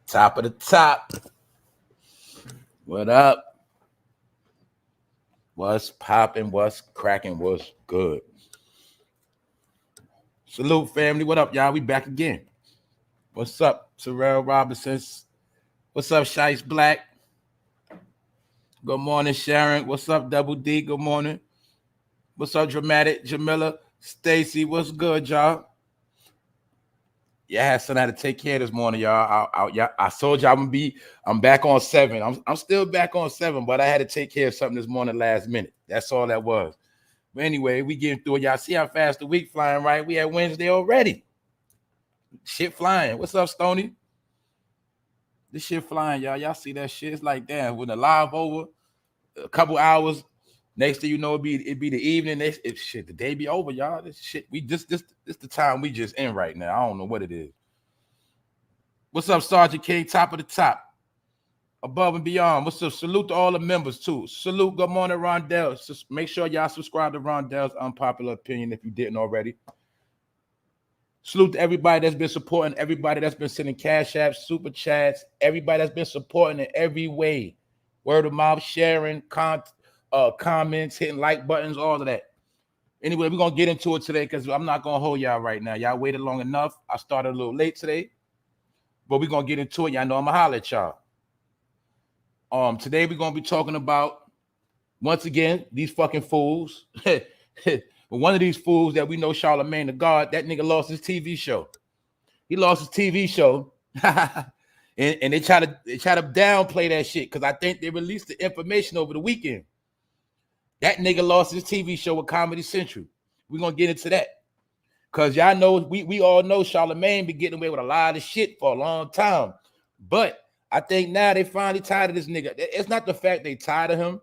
Top of the top. What up? What's popping? What's cracking? What's good? Salute, family. What up, y'all? We back again. What's up, Terrell Robinson? What's up, Shice Black? Good morning, Sharon. What's up, Double D? Good morning. What's up, Dramatic? Jamila, Stacy. What's good, y'all? Yeah, I had something I had to take care of this morning, y'all. I told y'all I'm back on 7. I'm still back on 7, but I had to take care of something this morning last minute. That's all that was. But anyway, we getting through it. Y'all see how fast the week flying, right? We had Wednesday already. Shit flying. What's up, Stoney? This shit flying, y'all. Y'all see that shit? It's like, damn, when the live over, a couple hours, next thing you know, it'd be the evening. The day be over, y'all. This shit, this the time we just in right now. I don't know what it is. What's up, Sergeant King? Top of the top. Above and beyond. What's up? Salute to all the members, too. Salute. Good morning, Rondell. Just make sure y'all subscribe to Rondell's Unpopular Opinion if you didn't already. Salute to everybody that's been supporting, everybody that's been sending cash apps, super chats, everybody that's been supporting in every way. Word of mouth, sharing, comments, hitting like buttons, all of that. Anyway, we're going to get into it today because I'm not going to hold y'all right now. Y'all waited long enough. I started a little late today, but we're going to get into it. Y'all know I'm going to holler at y'all. Today we're going to be talking about, once again, these fucking fools. But one of these fools that we know, Charlamagne the God, that nigga lost his TV show. He lost his TV show. and they try to downplay that shit because I think they released the information over the weekend. That nigga lost his TV show with Comedy Central. We're gonna get into that. Cause y'all know we all know Charlamagne been getting away with a lot of shit for a long time. But I think now they finally tired of this nigga. It's not the fact they tired of him.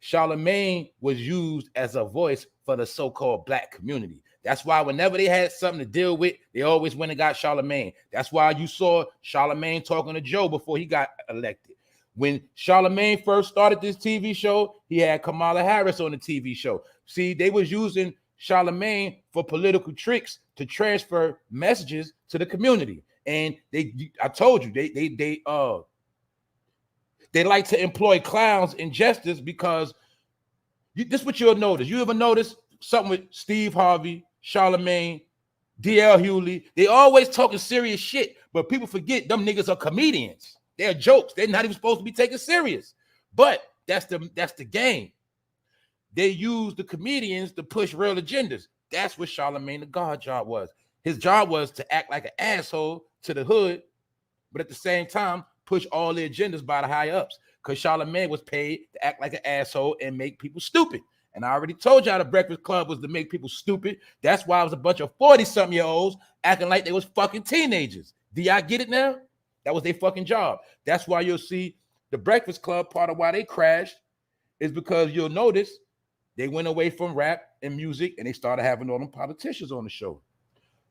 Charlamagne was used as a voice for the so-called black community. That's why whenever they had something to deal with, they always went and got Charlamagne. That's why you saw Charlamagne talking to Joe before he got elected. When Charlamagne first started this TV show, he had Kamala Harris on the TV show. See, they was using Charlamagne for political tricks to transfer messages to the community. And I told you, they like to employ clowns and jesters because this is what you'll notice. You ever notice something with Steve Harvey, Charlamagne, D.L. Hewley? They always talking serious shit, but people forget them niggas are comedians. They're jokes. They're not even supposed to be taken serious. But that's the game. They use the comedians to push real agendas. That's what Charlamagne the God job was. His job was to act like an asshole to the hood, but at the same time, push all the agendas by the high ups because Charlamagne was paid to act like an asshole and make people stupid. And I already told y'all the Breakfast Club was to make people stupid. That's why it was a bunch of 40-something-year-olds acting like they was fucking teenagers. Do y'all get it now? That was their fucking job. That's why you'll see the Breakfast Club, part of why they crashed is because you'll notice they went away from rap and music and they started having all them politicians on the show.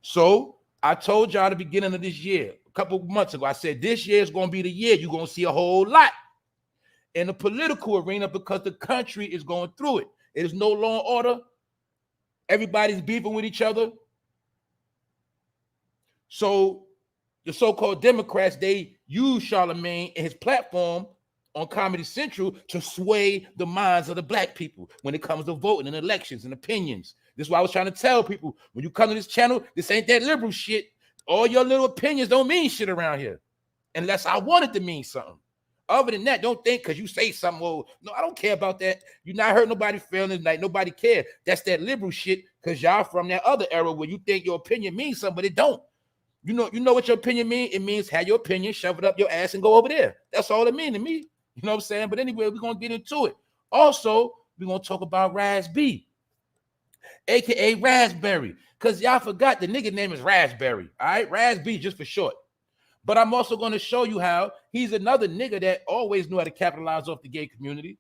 So I told y'all at the beginning of this year, a couple of months ago, I said this year is going to be the year you're going to see a whole lot in the political arena because the country is going through it. It is no law and order. Everybody's beefing with each other. So the so-called Democrats, they use Charlamagne and his platform on Comedy Central to sway the minds of the black people when it comes to voting and elections and opinions. This is why I was trying to tell people, when you come to this channel, this ain't that liberal shit. All your little opinions don't mean shit around here unless I want it to mean something. Other than that, don't think because you say something, well, no, I don't care about that. You're not hurting nobody's feelings, like nobody cares. That's that liberal shit because y'all from that other era where you think your opinion means something, but it don't. You know what your opinion means? It means have your opinion, shove it up your ass and go over there. That's all it means to me. You know what I'm saying? But anyway, we're going to get into it. Also, we're going to talk about RAZ-B, a.k.a. Raspberry, because y'all forgot the nigga name is Raspberry, all right? RAZ-B just for short. But I'm also going to show you how he's another nigga that always knew how to capitalize off the gay community.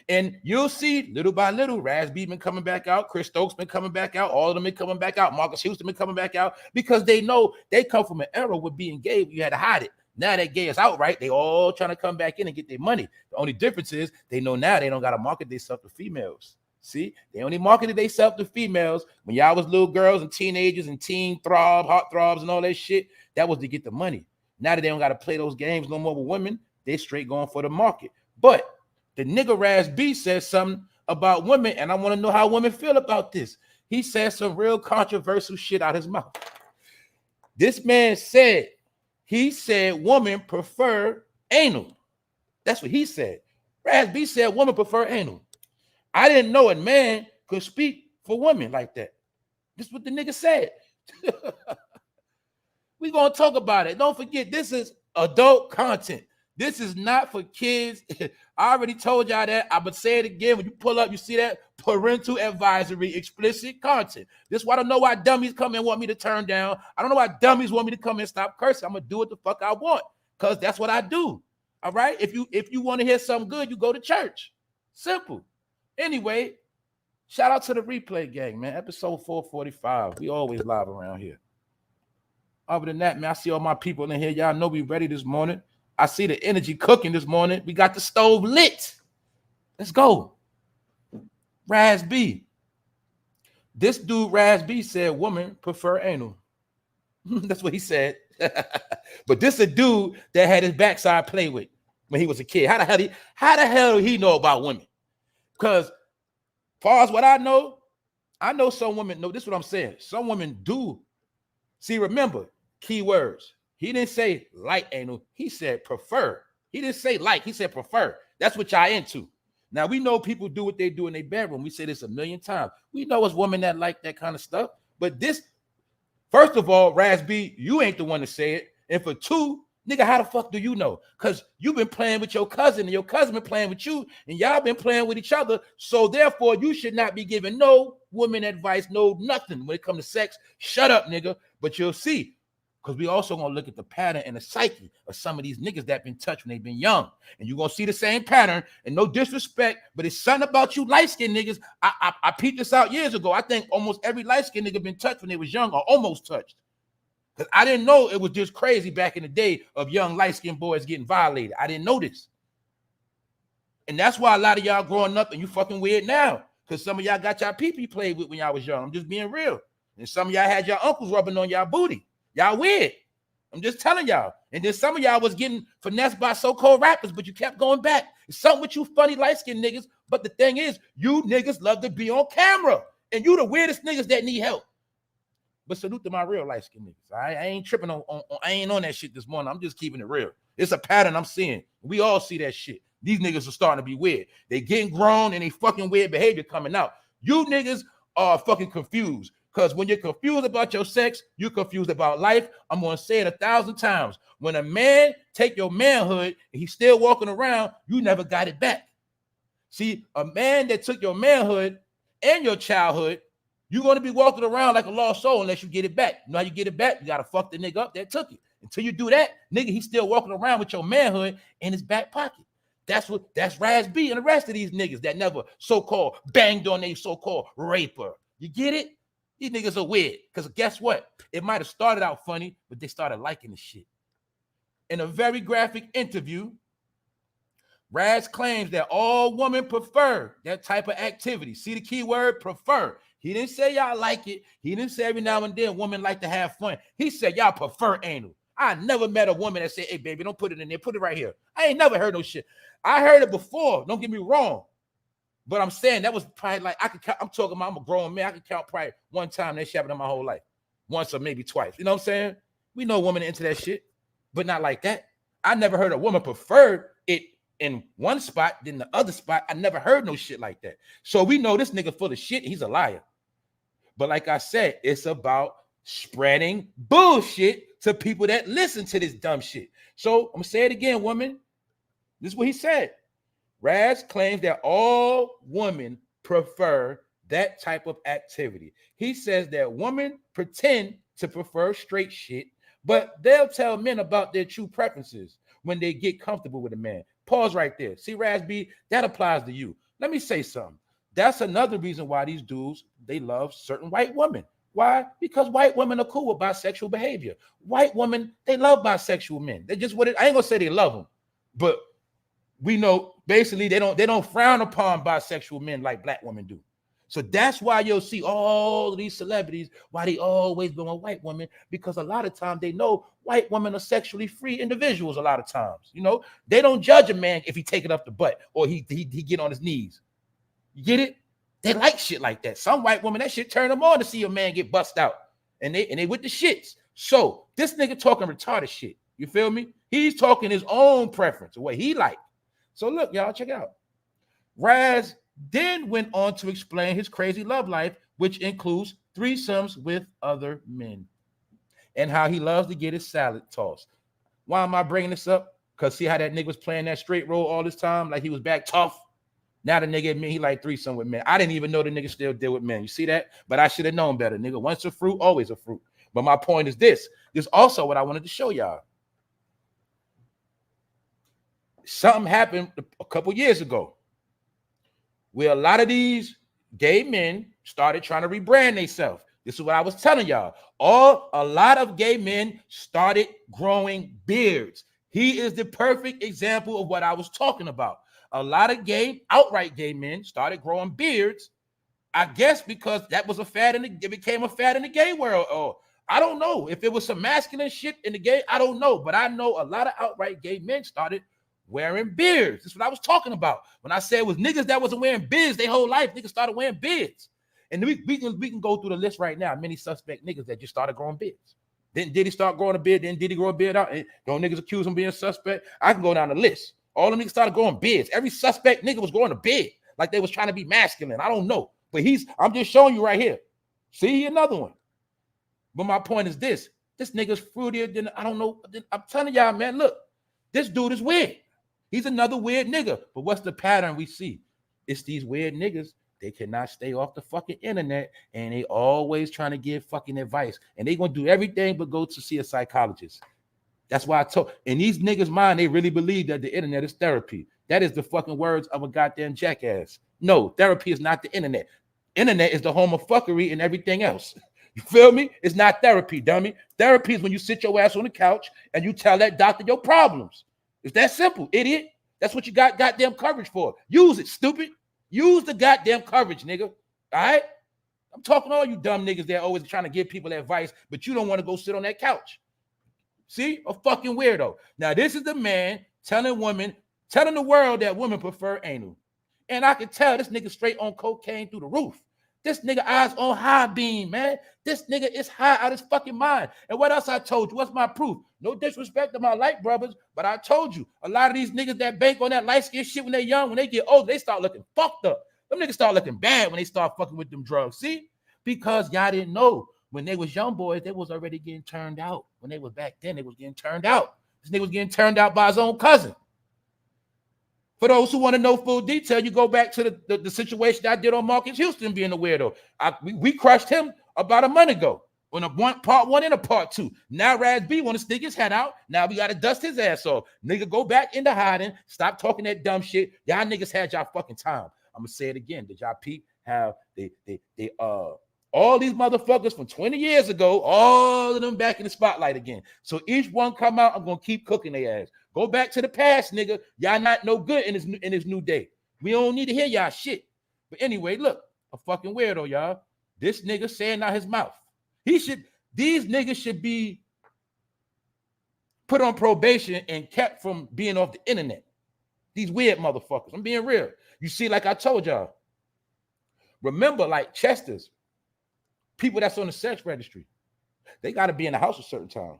And you'll see little by little, RAZ-B been coming back out. Chris Stokes been coming back out. All of them been coming back out. Marcus Houston been coming back out because they know they come from an era where being gay, you had to hide it. Now that gay is outright, they all trying to come back in and get their money. The only difference is they know now they don't got to market themselves to females. See, they only marketed themselves to females when y'all was little girls and teenagers and teen throb, hot throbs and all that shit. That was to get the money. Now that they don't got to play those games no more with women, they straight going for the market. But the nigga RAZ-B said something about women, and I want to know how women feel about this. He said some real controversial shit out his mouth. This man said, he said women prefer anal. That's what he said. RAZ-B said women prefer anal. I didn't know a man could speak for women like that. This is what the nigga said. We're going to talk about it. Don't forget, this is adult content. This is not for kids. I already told y'all that. I'm going to say it again. When you pull up, you see that parental advisory, explicit content. This is why I don't know why dummies come and want me to turn down. I don't know why dummies want me to come and stop cursing. I'm going to do what the fuck I want because that's what I do. All right? If you want to hear something good, you go to church. Simple. Anyway, shout out to the replay gang, man. Episode 445. We always live around here. Other than that, man, I see all my people in here. Y'all know we ready this morning. I see the energy cooking this morning. We got the stove lit. Let's go. RAZ-B. This dude, RAZ-B, said women prefer anal. That's what he said. But this a dude that had his backside play with when he was a kid. How the hell do he know about women? Because far as what I know some women know. This is what I'm saying. Some women do. See, remember, key words. He didn't say like anal. He said prefer. He didn't say like. He said prefer. That's what y'all into. Now, we know people do what they do in their bedroom. We say this a million times. We know it's women that like that kind of stuff. But this, first of all, RAZ-B, you ain't the one to say it. And for two, nigga, how the fuck do you know? Because you've been playing with your cousin, and your cousin been playing with you, and y'all been playing with each other. So therefore, you should not be giving no woman advice, no nothing when it comes to sex. Shut up, nigga. But you'll see. Because we also going to look at the pattern and the psyche of some of these niggas that been touched when they've been young. And you're going to see the same pattern. And no disrespect, but it's something about you light-skinned niggas. I peeped this out years ago. I think almost every light-skinned nigga been touched when they was young or almost touched. Because I didn't know it was just crazy back in the day of young light-skinned boys getting violated. I didn't know this. And that's why a lot of y'all growing up and you fucking weird now. Because some of y'all got y'all pee-pee played with when y'all was young. I'm just being real. And some of y'all had your uncles rubbing on y'all booty. Y'all weird. I'm just telling y'all. And then some of y'all was getting finessed by so-called rappers, but you kept going back. It's something with you funny light-skinned niggas. But the thing is, you niggas love to be on camera. And you the weirdest niggas that need help. But salute to my real light-skinned niggas. I ain't tripping on I ain't on that shit this morning. I'm just keeping it real. It's a pattern I'm seeing. We all see that shit. These niggas are starting to be weird. They getting grown and they fucking weird behavior coming out. You niggas are fucking confused. Because when you're confused about your sex, you're confused about life. I'm going to say it 1,000 times. When a man take your manhood and he's still walking around, you never got it back. See, a man that took your manhood and your childhood, you're going to be walking around like a lost soul unless you get it back. You know how you get it back? You got to fuck the nigga up that took it. Until you do that, nigga, he's still walking around with your manhood in his back pocket. That's RAZ-B and the rest of these niggas that never so-called banged on a so-called raper. You get it? These niggas are weird. Because guess what? It might have started out funny, but they started liking the shit. In a very graphic interview, Raz claims that all women prefer that type of activity. See the key word, prefer. He didn't say y'all like it. He didn't say every now and then women like to have fun. He said y'all prefer anal. I never met a woman that said, hey, baby, don't put it in there. Put it right here. I ain't never heard no shit. I heard it before. Don't get me wrong. But I'm saying that was probably like, I'm talking about, I'm a grown man. I can count probably one time that shit happened in my whole life. Once or maybe twice. You know what I'm saying? We know women into that shit, but not like that. I never heard a woman preferred it in one spot than the other spot. I never heard no shit like that. So we know this nigga full of shit. He's a liar. But like I said, it's about spreading bullshit to people that listen to this dumb shit. So I'm gonna say it again, woman. This is what he said. Raz claims that all women prefer that type of activity. He says that women pretend to prefer straight shit, but they'll tell men about their true preferences when they get comfortable with a man. Pause right there. See, RAZ-B, that applies to you. Let me say something. That's another reason why these dudes, they love certain white women. Why? Because white women are cool with bisexual behavior. White women, they love bisexual men. They just what I ain't gonna say they love them, but we know basically they don't frown upon bisexual men like black women do. So that's why you'll see all of these celebrities, why they always been with white women, because a lot of times they know white women are sexually free individuals. A lot of times, you know, they don't judge a man if he take it up the butt or he get on his knees. You get it? They like shit like that. Some white women, that shit turn them on to see a man get bust out, and they with the shits. So this nigga talking retarded shit. You feel me? He's talking his own preference, what he like. So look, y'all, check it out. Raz then went on to explain his crazy love life, which includes threesomes with other men, and how he loves to get his salad tossed. Why am I bringing this up? Because see how that nigga was playing that straight role all this time, like he was back tough. Now the nigga admit he like threesome with men. I didn't even know the nigga still deal with men. You see that? But I should have known better, nigga. Once a fruit, always a fruit. But my point is this. This is also what I wanted to show y'all. Something happened a couple years ago where a lot of these gay men started trying to rebrand themselves. This is what I was telling y'all. A lot of gay men started growing beards. He is the perfect example of what I was talking about. A lot of outright gay men started growing beards, I guess because that was a fad it became a fad in the gay world. Or I don't know if it was some masculine shit in the gay. I don't know, but I know a lot of outright gay men started wearing beards. That's what I was talking about. When I said it was niggas that wasn't wearing beards their whole life, niggas started wearing beards. And we can go through the list right now. Many suspect niggas that just started growing beards. Then did he start growing a beard? Then did he grow a beard out? And don't niggas accuse him being suspect? I can go down the list. All the niggas started growing beards. Every suspect nigga was growing a beard, like they was trying to be masculine. I don't know. But I'm just showing you right here. See another one. But my point is this. This nigga's fruitier than, I don't know. I'm telling y'all, man, look, this dude is weird. He's another weird nigga. But what's the pattern we see? It's these weird niggas. They cannot stay off the fucking internet, and they always trying to give fucking advice. And they gonna do everything but go to see a psychologist. That's why I told, in these niggas' mind, they really believe that the internet is therapy. That is the fucking words of a goddamn jackass. No, therapy is not the internet. Internet is the home of fuckery and everything else. You feel me? It's not therapy, dummy. Therapy is when you sit your ass on the couch and you tell that doctor your problems. It's that simple, idiot. That's what you got goddamn coverage for. Use it, stupid. Use the goddamn coverage, nigga. All right? I'm talking to all you dumb niggas that are always trying to give people advice, but you don't want to go sit on that couch. See? A fucking weirdo. Now, this is the man telling the world that women prefer anal. And I can tell this nigga straight on cocaine through the roof. This nigga eyes on high beam, man. This nigga is high out of his fucking mind. And what else I told you? What's my proof? No disrespect to my light brothers, but I told you, a lot of these niggas that bank on that light skin shit when they're young, when they get old, they start looking fucked up. Them niggas start looking bad when they start fucking with them drugs. See? Because y'all didn't know. When they was young boys, they was already getting turned out. When they was back then, they was getting turned out. This nigga was getting turned out by his own cousin. For those who want to know full detail, you go back to the situation I did on Marcus Houston being a weirdo. We crushed him about a month ago on part one and a part two. Now RAZ-B want to stick his head out. Now we got to dust his ass off. Nigga, go back into hiding. Stop talking that dumb shit. Y'all niggas had y'all fucking time. I'm going to say it again. Did y'all peep how they all these motherfuckers from 20 years ago, all of them back in the spotlight again. So each one come out, I'm going to keep cooking their ass. Go back to the past, nigga. Y'all not no good in this new day. We don't need to hear y'all shit. But anyway, look, a fucking weirdo, y'all. This nigga saying out his mouth. These niggas should be put on probation and kept from being off the internet. These weird motherfuckers. I'm being real. You see, like I told y'all, remember, like Chester's, people that's on the sex registry, they got to be in the house a certain time.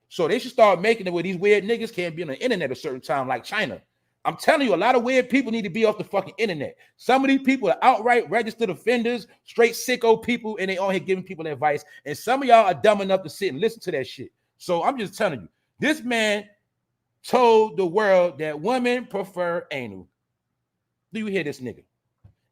So they should start making it where these weird niggas can't be on the internet a certain time, like China. I'm telling you, a lot of weird people need to be off the fucking internet. Some of these people are outright registered offenders, straight sicko people, and they all here giving people advice. And some of y'all are dumb enough to sit and listen to that shit. So I'm just telling you, this man told the world that women prefer anal. Do you hear this nigga?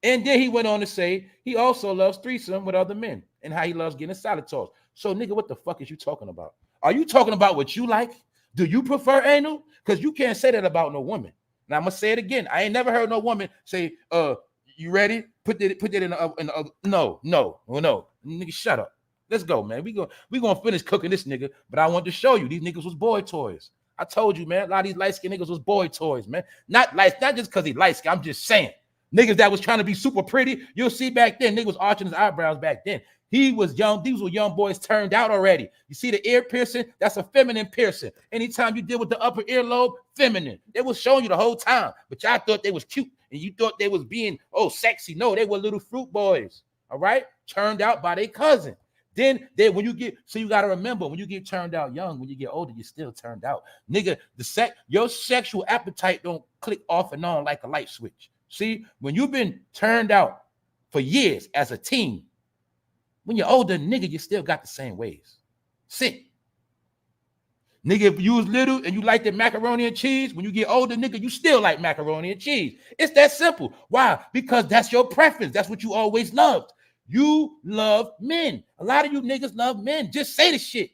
And then he went on to say he also loves threesome with other men and how he loves getting salad tossed. So, nigga, what the fuck is you talking about? Are you talking about what you like? Do you prefer anal? Because you can't say that about no woman. Now I'm gonna say it again. I ain't never heard no woman say, you ready? Put that in a no. Nigga, shut up. Let's go, man. We gonna finish cooking this nigga, but I want to show you these niggas was boy toys. I told you, man, a lot of these light-skinned niggas was boy toys, man. Not just because he light-skinned. I'm just saying. Niggas that was trying to be super pretty, you'll see back then, niggas was arching his eyebrows back then. He was young. These were young boys turned out already. You see the ear piercing? That's a feminine piercing. Anytime you deal with the upper earlobe, feminine. They was showing you the whole time. But y'all thought they was cute and you thought they was being, sexy. No, they were little fruit boys. All right? Turned out by their cousin. Then when you get, so you got to remember, when you get turned out young, when you get older, you still turned out. Nigga, your sexual appetite don't click off and on like a light switch. See, when you've been turned out for years as a teen, when you're older, nigga, you still got the same ways. Sick. Nigga, if you was little and you liked the macaroni and cheese, when you get older, nigga, you still like macaroni and cheese. It's that simple. Why? Because that's your preference. That's what you always loved. You love men. A lot of you niggas love men. Just say the shit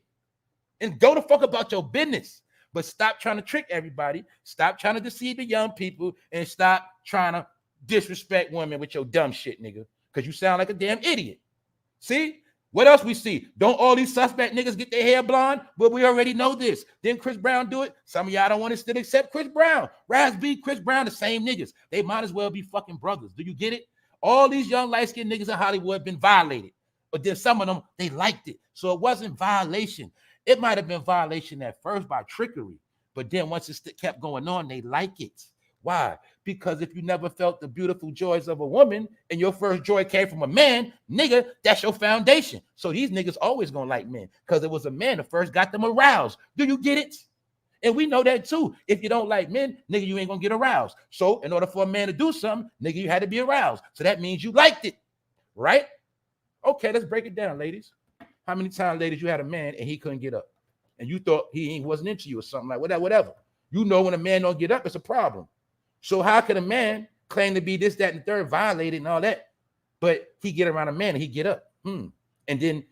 and go the fuck about your business. But stop trying to trick everybody. Stop trying to deceive the young people and stop trying to disrespect women with your dumb shit, nigga, because you sound like a damn idiot. See? What else we see? Don't all these suspect niggas get their hair blonde? But we already know this. Didn't Chris Brown do it? Some of y'all don't want to still accept Chris Brown. RAZ-B, Chris Brown, the same niggas. They might as well be fucking brothers. Do you get it? All these young light-skinned niggas in Hollywood been violated. But then some of them, they liked it. So it wasn't violation. It might have been violation at first by trickery. But then once it kept going on, they like it. Why? Because if you never felt the beautiful joys of a woman and your first joy came from a man, nigga, that's your foundation. So these niggas always gonna like men because it was a man that first got them aroused. Do you get it? And we know that too. If you don't like men, nigga, you ain't gonna get aroused. So in order for a man to do something, nigga, you had to be aroused. So that means you liked it, right? Okay, let's break it down, ladies. How many times, ladies, you had a man and he couldn't get up? And you thought he wasn't into you or something like whatever. You know when a man don't get up, it's a problem. So how can a man claim to be this, that, and the third, violated and all that, but he get around a man and he get up? And then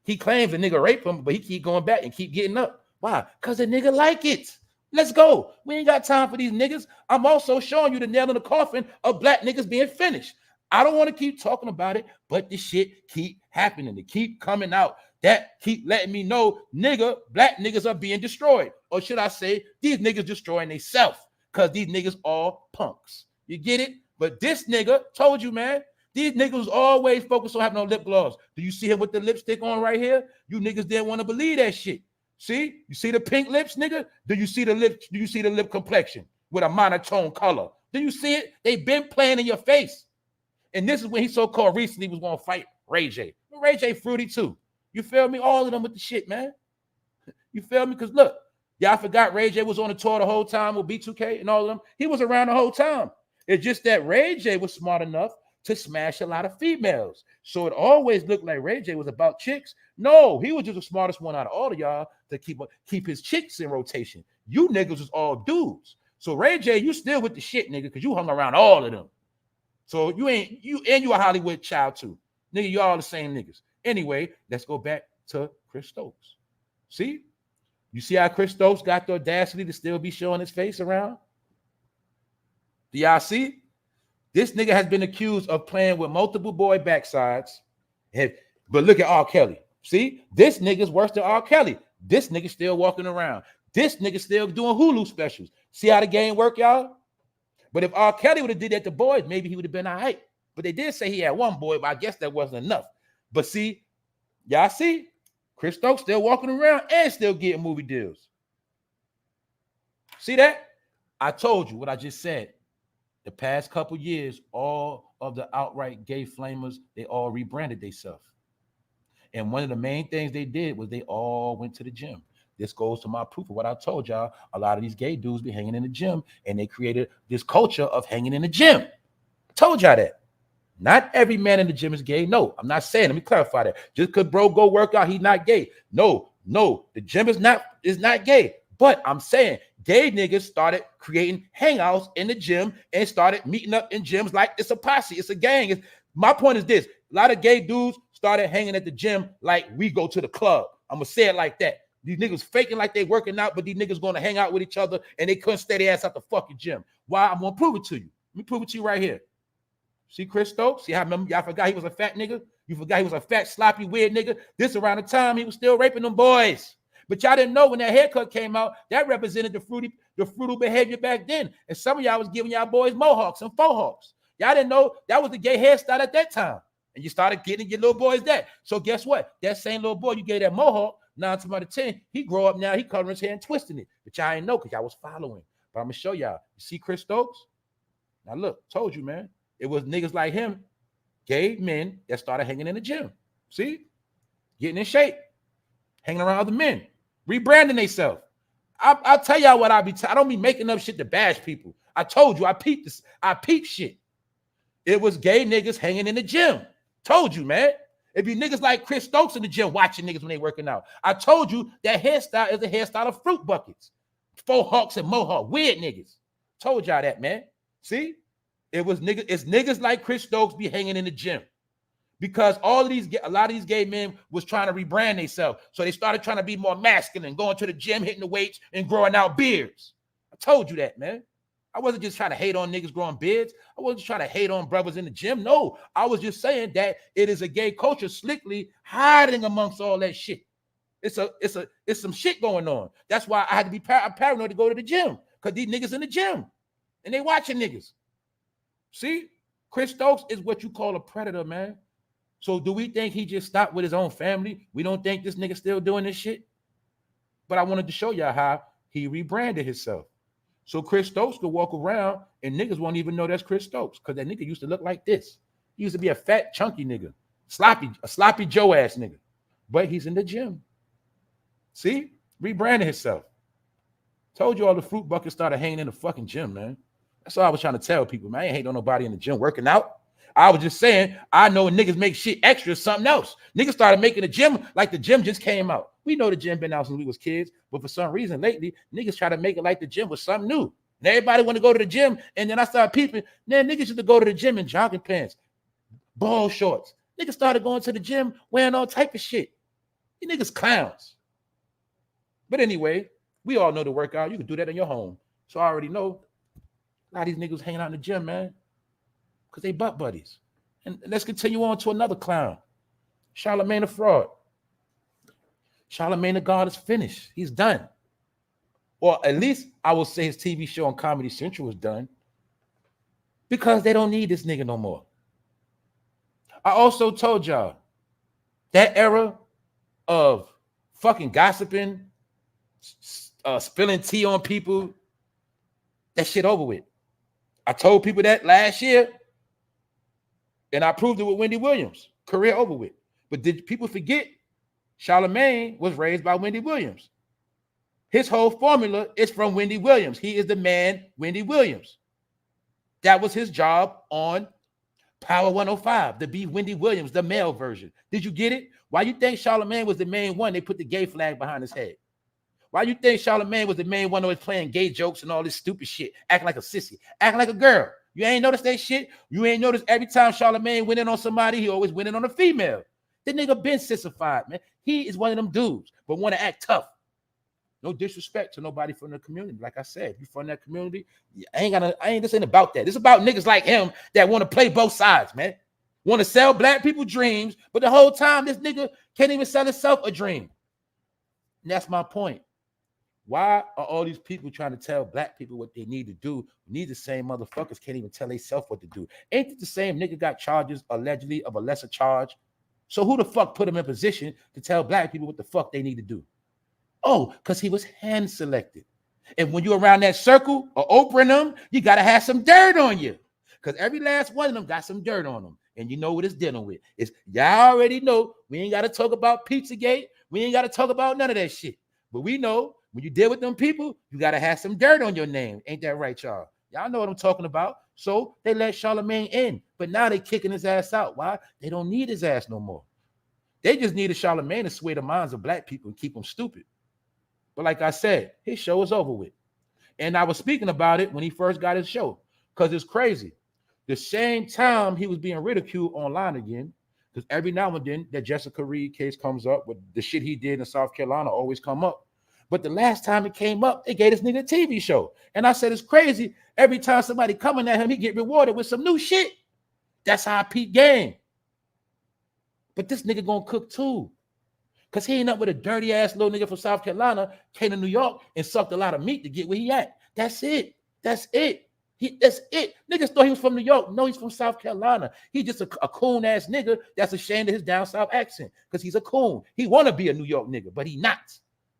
he claims the nigga raped him, but he keep going back and keep getting up. Why? Because the nigga like it. Let's go. We ain't got time for these niggas. I'm also showing you the nail in the coffin of black niggas being finished. I don't want to keep talking about it, but this shit keep happening. It keep coming out. That keep letting me know, nigga, black niggas are being destroyed. Or should I say, these niggas destroying themselves because these niggas all punks. You get it? But this nigga, told you, man, these niggas always focus on having no lip gloss. Do you see him with the lipstick on right here? You niggas didn't want to believe that shit. See? You see the pink lips, nigga? Do you see the lip? Do you see the lip complexion with a monotone color? Do you see it? They've been playing in your face. And this is when he so-called recently was going to fight Ray J. Ray J fruity too. You feel me? All of them with the shit, man. You feel me? Because look, y'all forgot Ray J was on the tour the whole time with B2K and all of them. He was around the whole time. It's just that Ray J was smart enough to smash a lot of females. So it always looked like Ray J was about chicks. No, he was just the smartest one out of all of y'all to keep his chicks in rotation. You niggas was all dudes. So Ray J, you still with the shit, nigga, because you hung around all of them. So you a Hollywood child too. Nigga, you all the same niggas. Anyway, let's go back to Chris Stokes. See? You see how Chris Stokes got the audacity to still be showing his face around? Do y'all see? This nigga has been accused of playing with multiple boy backsides. But look at R. Kelly. See? This nigga's worse than R. Kelly. This nigga still walking around. This nigga still doing Hulu specials. See how the game work, y'all? But if R. Kelly would have did that to boys, maybe he would have been all right. But they did say he had one boy, but I guess that wasn't enough. But see, y'all see? Chris Stokes still walking around and still getting movie deals. See that? I told you what I just said. The past couple years, all of the outright gay flamers, they all rebranded themselves. And one of the main things they did was they all went to the gym. This goes to my proof of what I told y'all. A lot of these gay dudes be hanging in the gym, and they created this culture of hanging in the gym. I told y'all that. Not every man in the gym is gay. No, I'm not saying. Let me clarify that. Just because bro go work out, he's not gay. No, the gym is not gay. But I'm saying gay niggas started creating hangouts in the gym and started meeting up in gyms like it's a posse, it's a gang. My point is this: a lot of gay dudes started hanging at the gym like we go to the club. I'm gonna say it like that. These niggas faking like they working out, but these niggas gonna hang out with each other and they couldn't stay their ass at the fucking gym. Why? I'm gonna prove it to you. Let me prove it to you right here. See Chris Stokes? See how y'all forgot he was a fat nigga? You forgot he was a fat, sloppy, weird nigga? This around the time he was still raping them boys. But y'all didn't know when that haircut came out, that represented the fruity behavior back then. And some of y'all was giving y'all boys mohawks and faux hawks. Y'all didn't know that was the gay hairstyle at that time. And you started getting your little boys that. So guess what? That same little boy you gave that mohawk, 9 to 10, he grow up now, he coloring his hair and twisting it. But y'all ain't know because y'all was following. But I'm going to show y'all. You see Chris Stokes? Now look, told you, man. It was niggas like him, gay men, that started hanging in the gym. See? Getting in shape. Hanging around other men. Rebranding themselves. I'll tell y'all what I don't be making up shit to bash people. I told you, I peeped this. I peeped shit. It was gay niggas hanging in the gym. Told you, man. It be niggas like Chris Stokes in the gym watching niggas when they working out. I told you that hairstyle is a hairstyle of fruit buckets. Faux hawks and mohawk. Weird niggas. Told y'all that, man. See? It was niggas. It's niggas like Chris Stokes be hanging in the gym. Because a lot of these gay men was trying to rebrand themselves. So they started trying to be more masculine, going to the gym, hitting the weights, and growing out beards. I told you that, man. I wasn't just trying to hate on niggas growing beards. I wasn't trying to hate on brothers in the gym. No, I was just saying that it is a gay culture slickly hiding amongst all that shit. It's some shit going on. That's why I had to be paranoid to go to the gym. Because these niggas in the gym. And they watching niggas. See? Chris Stokes is what you call a predator, man. So do we think he just stopped with his own family? We don't think this nigga still doing this shit? But I wanted to show y'all how he rebranded himself. So Chris Stokes could walk around and niggas won't even know that's Chris Stokes because that nigga used to look like this. He used to be a fat, chunky nigga, a sloppy Joe ass nigga. But he's in the gym. See? Rebranded himself. Told you all the fruit buckets started hanging in the fucking gym, man. That's all I was trying to tell people, man. I ain't hating on nobody in the gym working out. I was just saying, I know when niggas make shit extra something else. Niggas started making the gym like the gym just came out. We know the gym been out since we was kids, but for some reason lately, niggas try to make it like the gym was something new. And everybody want to go to the gym, and then I started peeping. Man, niggas used to go to the gym in jogging pants, ball shorts. Niggas started going to the gym wearing all type of shit. You niggas clowns. But anyway, we all know the workout. You can do that in your home. So I already know a lot of these niggas hanging out in the gym, man. Because they butt buddies. And let's continue on to another clown. Charlamagne the fraud. Charlamagne the God is finished. He's done. Or at least I will say his TV show on Comedy Central was done. Because they don't need this nigga no more. I also told y'all that era of fucking gossiping, spilling tea on people, that shit over with. I told people that last year. And I proved it with Wendy Williams. Career over with. But did people forget Charlamagne was raised by Wendy Williams? His whole formula is from Wendy Williams. He is the man, Wendy Williams. That was his job on Power 105, to be Wendy Williams, the male version. Did you get it? Why you think Charlamagne was the main one? They put the gay flag behind his head. Why you think Charlamagne was the main one that was playing gay jokes and all this stupid shit, acting like a sissy, acting like a girl? You ain't noticed that shit? You ain't noticed every time Charlamagne went in on somebody, he always went in on a female. That nigga been sissified, man. He is one of them dudes, but want to act tough. No disrespect to nobody from the community. Like I said, if you from that community, this ain't about that. It's about niggas like him that want to play both sides, man. Want to sell black people dreams, but the whole time this nigga can't even sell himself a dream. And that's my point. Why are all these people trying to tell black people what they need to do? These the same motherfuckers can't even tell themselves what to do. Ain't it the same nigga got charges allegedly of a lesser charge? So who the fuck put him in position to tell black people what the fuck they need to do? Oh, because he was hand selected. And when you're around that circle or Oprah and them, you got to have some dirt on you. Because every last one of them got some dirt on them. And you know what it's dealing with. It's y'all already know we ain't got to talk about Pizzagate. We ain't got to talk about none of that shit. But we know when you deal with them people, you got to have some dirt on your name. Ain't that right, y'all? Y'all know what I'm talking about. So they let Charlamagne in. But now they kicking his ass out. Why? They don't need his ass no more. They just needed Charlamagne to sway the minds of black people and keep them stupid. But like I said, his show is over with. And I was speaking about it when he first got his show. Because it's crazy. The same time he was being ridiculed online again, because every now and then that Jessica Reed case comes up with the shit he did in South Carolina always come up. But the last time it came up, they gave this nigga a TV show. And I said, it's crazy. Every time somebody coming at him, he get rewarded with some new shit. That's how I peep game. But this nigga gonna cook too. Because he ain't up with a dirty ass little nigga from South Carolina, came to New York and sucked a lot of meat to get where he at. That's it. That's it. That's it. Niggas thought he was from New York. No, he's from South Carolina. He's just a coon ass nigga that's ashamed of his down south accent because he's a coon. He want to be a New York nigga, but he not.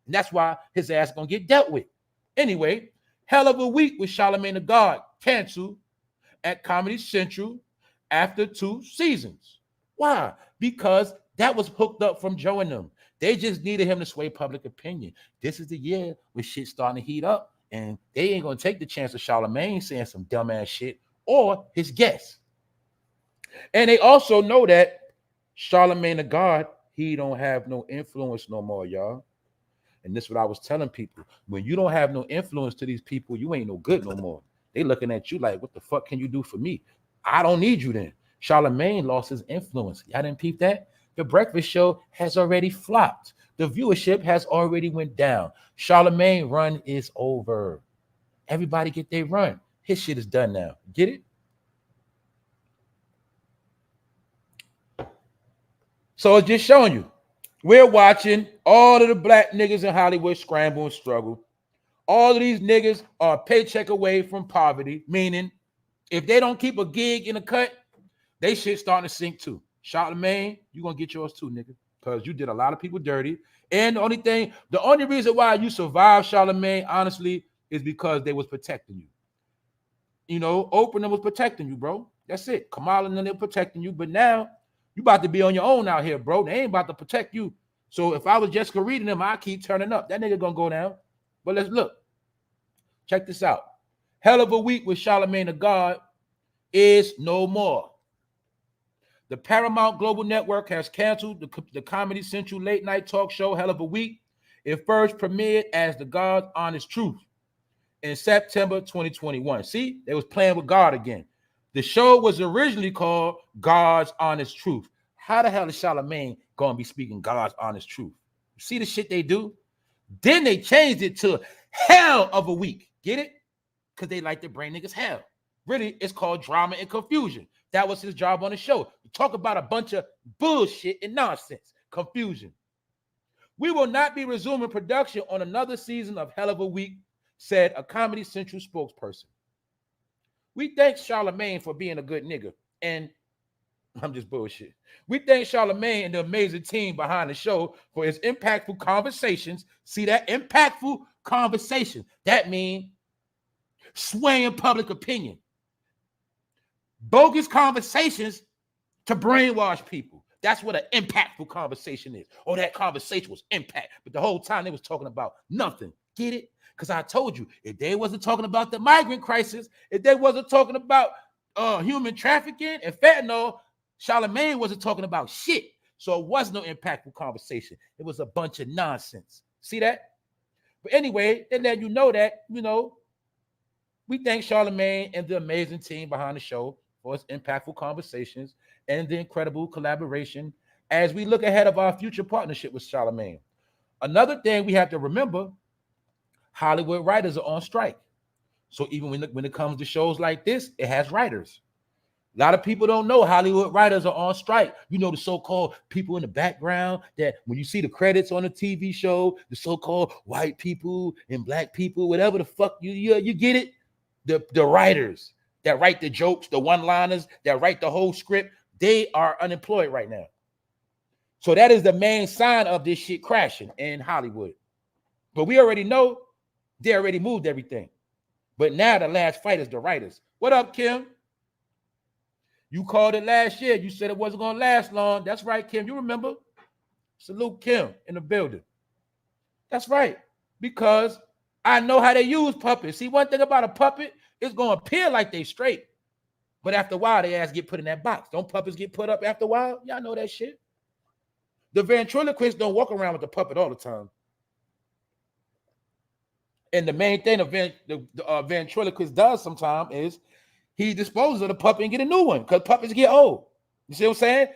And that's why his ass gonna get dealt with. Anyway, hell of a week with Charlamagne the God canceled at Comedy Central after 2 seasons. Why? Because that was hooked up from Joe and them. They just needed him to sway public opinion. This is the year when shit's starting to heat up, and they ain't gonna take the chance of Charlamagne saying some dumbass shit or his guests. And they also know that Charlamagne the God, he don't have no influence no more, y'all. And this is what I was telling people. When you don't have no influence to these people, you ain't no good no more. They looking at you like, what the fuck can you do for me? I don't need you then. Charlamagne lost his influence. Y'all didn't peep that? The breakfast show has already flopped. The viewership has already went down. Charlamagne run is over. Everybody get their run. His shit is done now. Get it? So it's just showing you. We're watching all of the black niggas in Hollywood scramble and struggle. All of these niggas are a paycheck away from poverty, meaning if they don't keep a gig in a cut, they shit starting to sink too. Charlamagne, you gonna get yours too, nigga, because you did a lot of people dirty. And the only reason why you survived, Charlamagne, honestly, is because they was protecting you. You know, Oprah was protecting you, bro. That's it. Kamala and them, they're protecting you. But now you about to be on your own out here, bro. They ain't about to protect you. So if I was Jessica reading them, I keep turning up. That nigga gonna go down. But let's look. Check this out. Hell of a week with Charlamagne the God is no more. The Paramount Global Network has canceled the Comedy Central late night talk show Hell of a Week. It first premiered as The God's Honest Truth in September 2021. See, they was playing with God again. The show was originally called God's Honest Truth. How the hell is Charlamagne going to be speaking God's honest truth? You see the shit they do? Then they changed it to Hell of a Week. Get it? Because they like to bring niggas hell. Really, it's called Drama and Confusion. That was his job on the show. To talk about a bunch of bullshit and nonsense. Confusion. We will not be resuming production on another season of Hell of a Week, said a Comedy Central spokesperson. We thank Charlamagne for being a good nigga. And I'm just bullshit. We thank Charlamagne and the amazing team behind the show for his impactful conversations. See that? Impactful conversation. That means swaying public opinion. Bogus conversations to brainwash people. That's what an impactful conversation is. Oh, that conversation was impact. But the whole time they was talking about nothing. Get it? Because I told you, if they wasn't talking about the migrant crisis, if they wasn't talking about human trafficking and fentanyl, Charlamagne wasn't talking about shit. So it was no impactful conversation. It was a bunch of nonsense. See that? But anyway, they let you know that, you know, we thank Charlamagne and the amazing team behind the show for its impactful conversations and the incredible collaboration as we look ahead of our future partnership with Charlamagne. Another thing we have to remember, Hollywood writers are on strike. So even when it comes to shows like this, it has writers. A lot of people don't know Hollywood writers are on strike. You know, the so-called people in the background that when you see the credits on a TV show, the so-called white people and black people, whatever the fuck, you get it? The writers that write the jokes, the one-liners, that write the whole script, they are unemployed right now. So that is the main sign of this shit crashing in Hollywood. But we already know they already moved everything. But now the last fight is the writers. What up, Kim? You called it last year. You said it wasn't going to last long. That's right, Kim. You remember? Salute Kim in the building. That's right. Because I know how they use puppets. See, one thing about a puppet, it's going to appear like they straight. But after a while, they ass get put in that box. Don't puppets get put up after a while? Y'all know that shit. The ventriloquist don't walk around with the puppet all the time. And the main thing the ventriloquist does sometimes is he disposes of the puppet and get a new one because puppets get old. You see what I'm saying?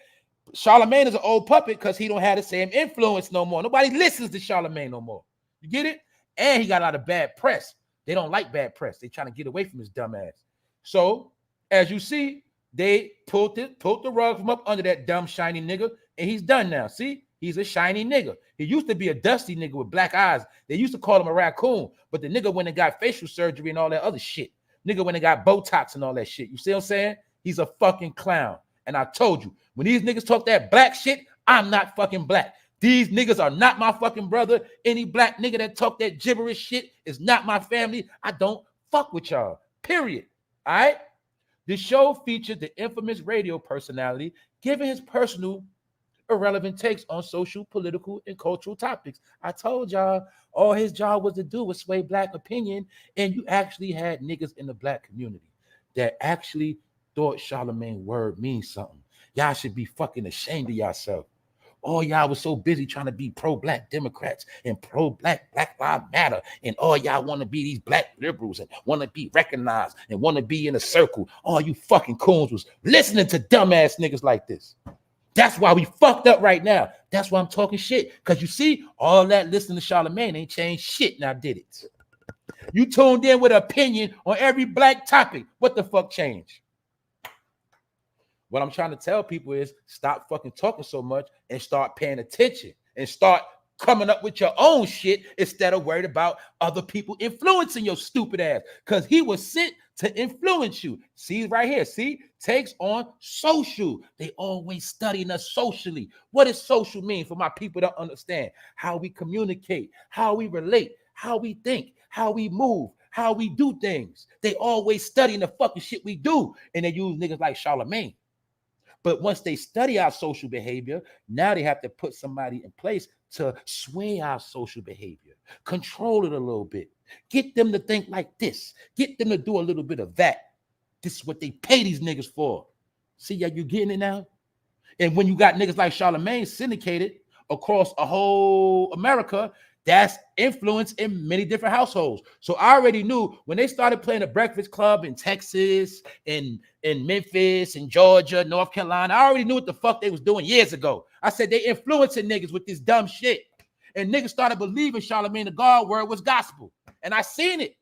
Charlamagne is an old puppet because he don't have the same influence no more. Nobody listens to Charlamagne no more. You get it? And he got a lot of bad press. They don't like bad press. They trying to get away from his dumb ass. So, as you see, they pulled the rug from up under that dumb, shiny nigga, and he's done now. See? He's a shiny nigga. He used to be a dusty nigga with black eyes. They used to call him a raccoon, but the nigga went and got facial surgery and all that other shit. Nigga when they got Botox and all that shit. You see what I'm saying? He's a fucking clown. And I told you, when these niggas talk that black shit, I'm not fucking black. These niggas are not my fucking brother. Any black nigga that talk that gibberish shit is not my family. I don't fuck with y'all. Period. All right? The show featured the infamous radio personality giving his personal irrelevant takes on social, political, and cultural topics. I told y'all all his job was to do was sway black opinion, and you actually had niggas in the black community that actually thought Charlamagne word means something. Y'all should be fucking ashamed of yourself. All y'all was so busy trying to be pro-black Democrats and pro-black Black Lives Matter, and all y'all want to be these black liberals and want to be recognized and want to be in a circle. All you fucking coons was listening to dumbass niggas like this. That's why we fucked up right now. That's why I'm talking shit. Because you see, all that listening to Charlamagne ain't changed shit, now did it? You tuned in with an opinion on every black topic. What the fuck changed? What I'm trying to tell people is stop fucking talking so much and start paying attention and start coming up with your own shit instead of worried about other people influencing your stupid ass. Because he was sent to influence you. See right here, see? Takes on social. They always studying us socially. What does social mean for my people to understand? How we communicate, how we relate, how we think, how we move, how we do things. They always studying the fucking shit we do. And they use niggas like Charlamagne. But once they study our social behavior, now they have to put somebody in place to sway our social behavior, control it a little bit, get them to think like this, get them to do a little bit of that. This is what they pay these niggas for. See, yeah, you getting it now? And when you got niggas like Charlamagne syndicated across a whole America, that's influence in many different households. So I already knew when they started playing the Breakfast Club in Texas, in Memphis, in Georgia, North Carolina, I already knew what the fuck they was doing years ago. I said they influencing niggas with this dumb shit. And niggas started believing Charlamagne the God word was gospel. And I seen it.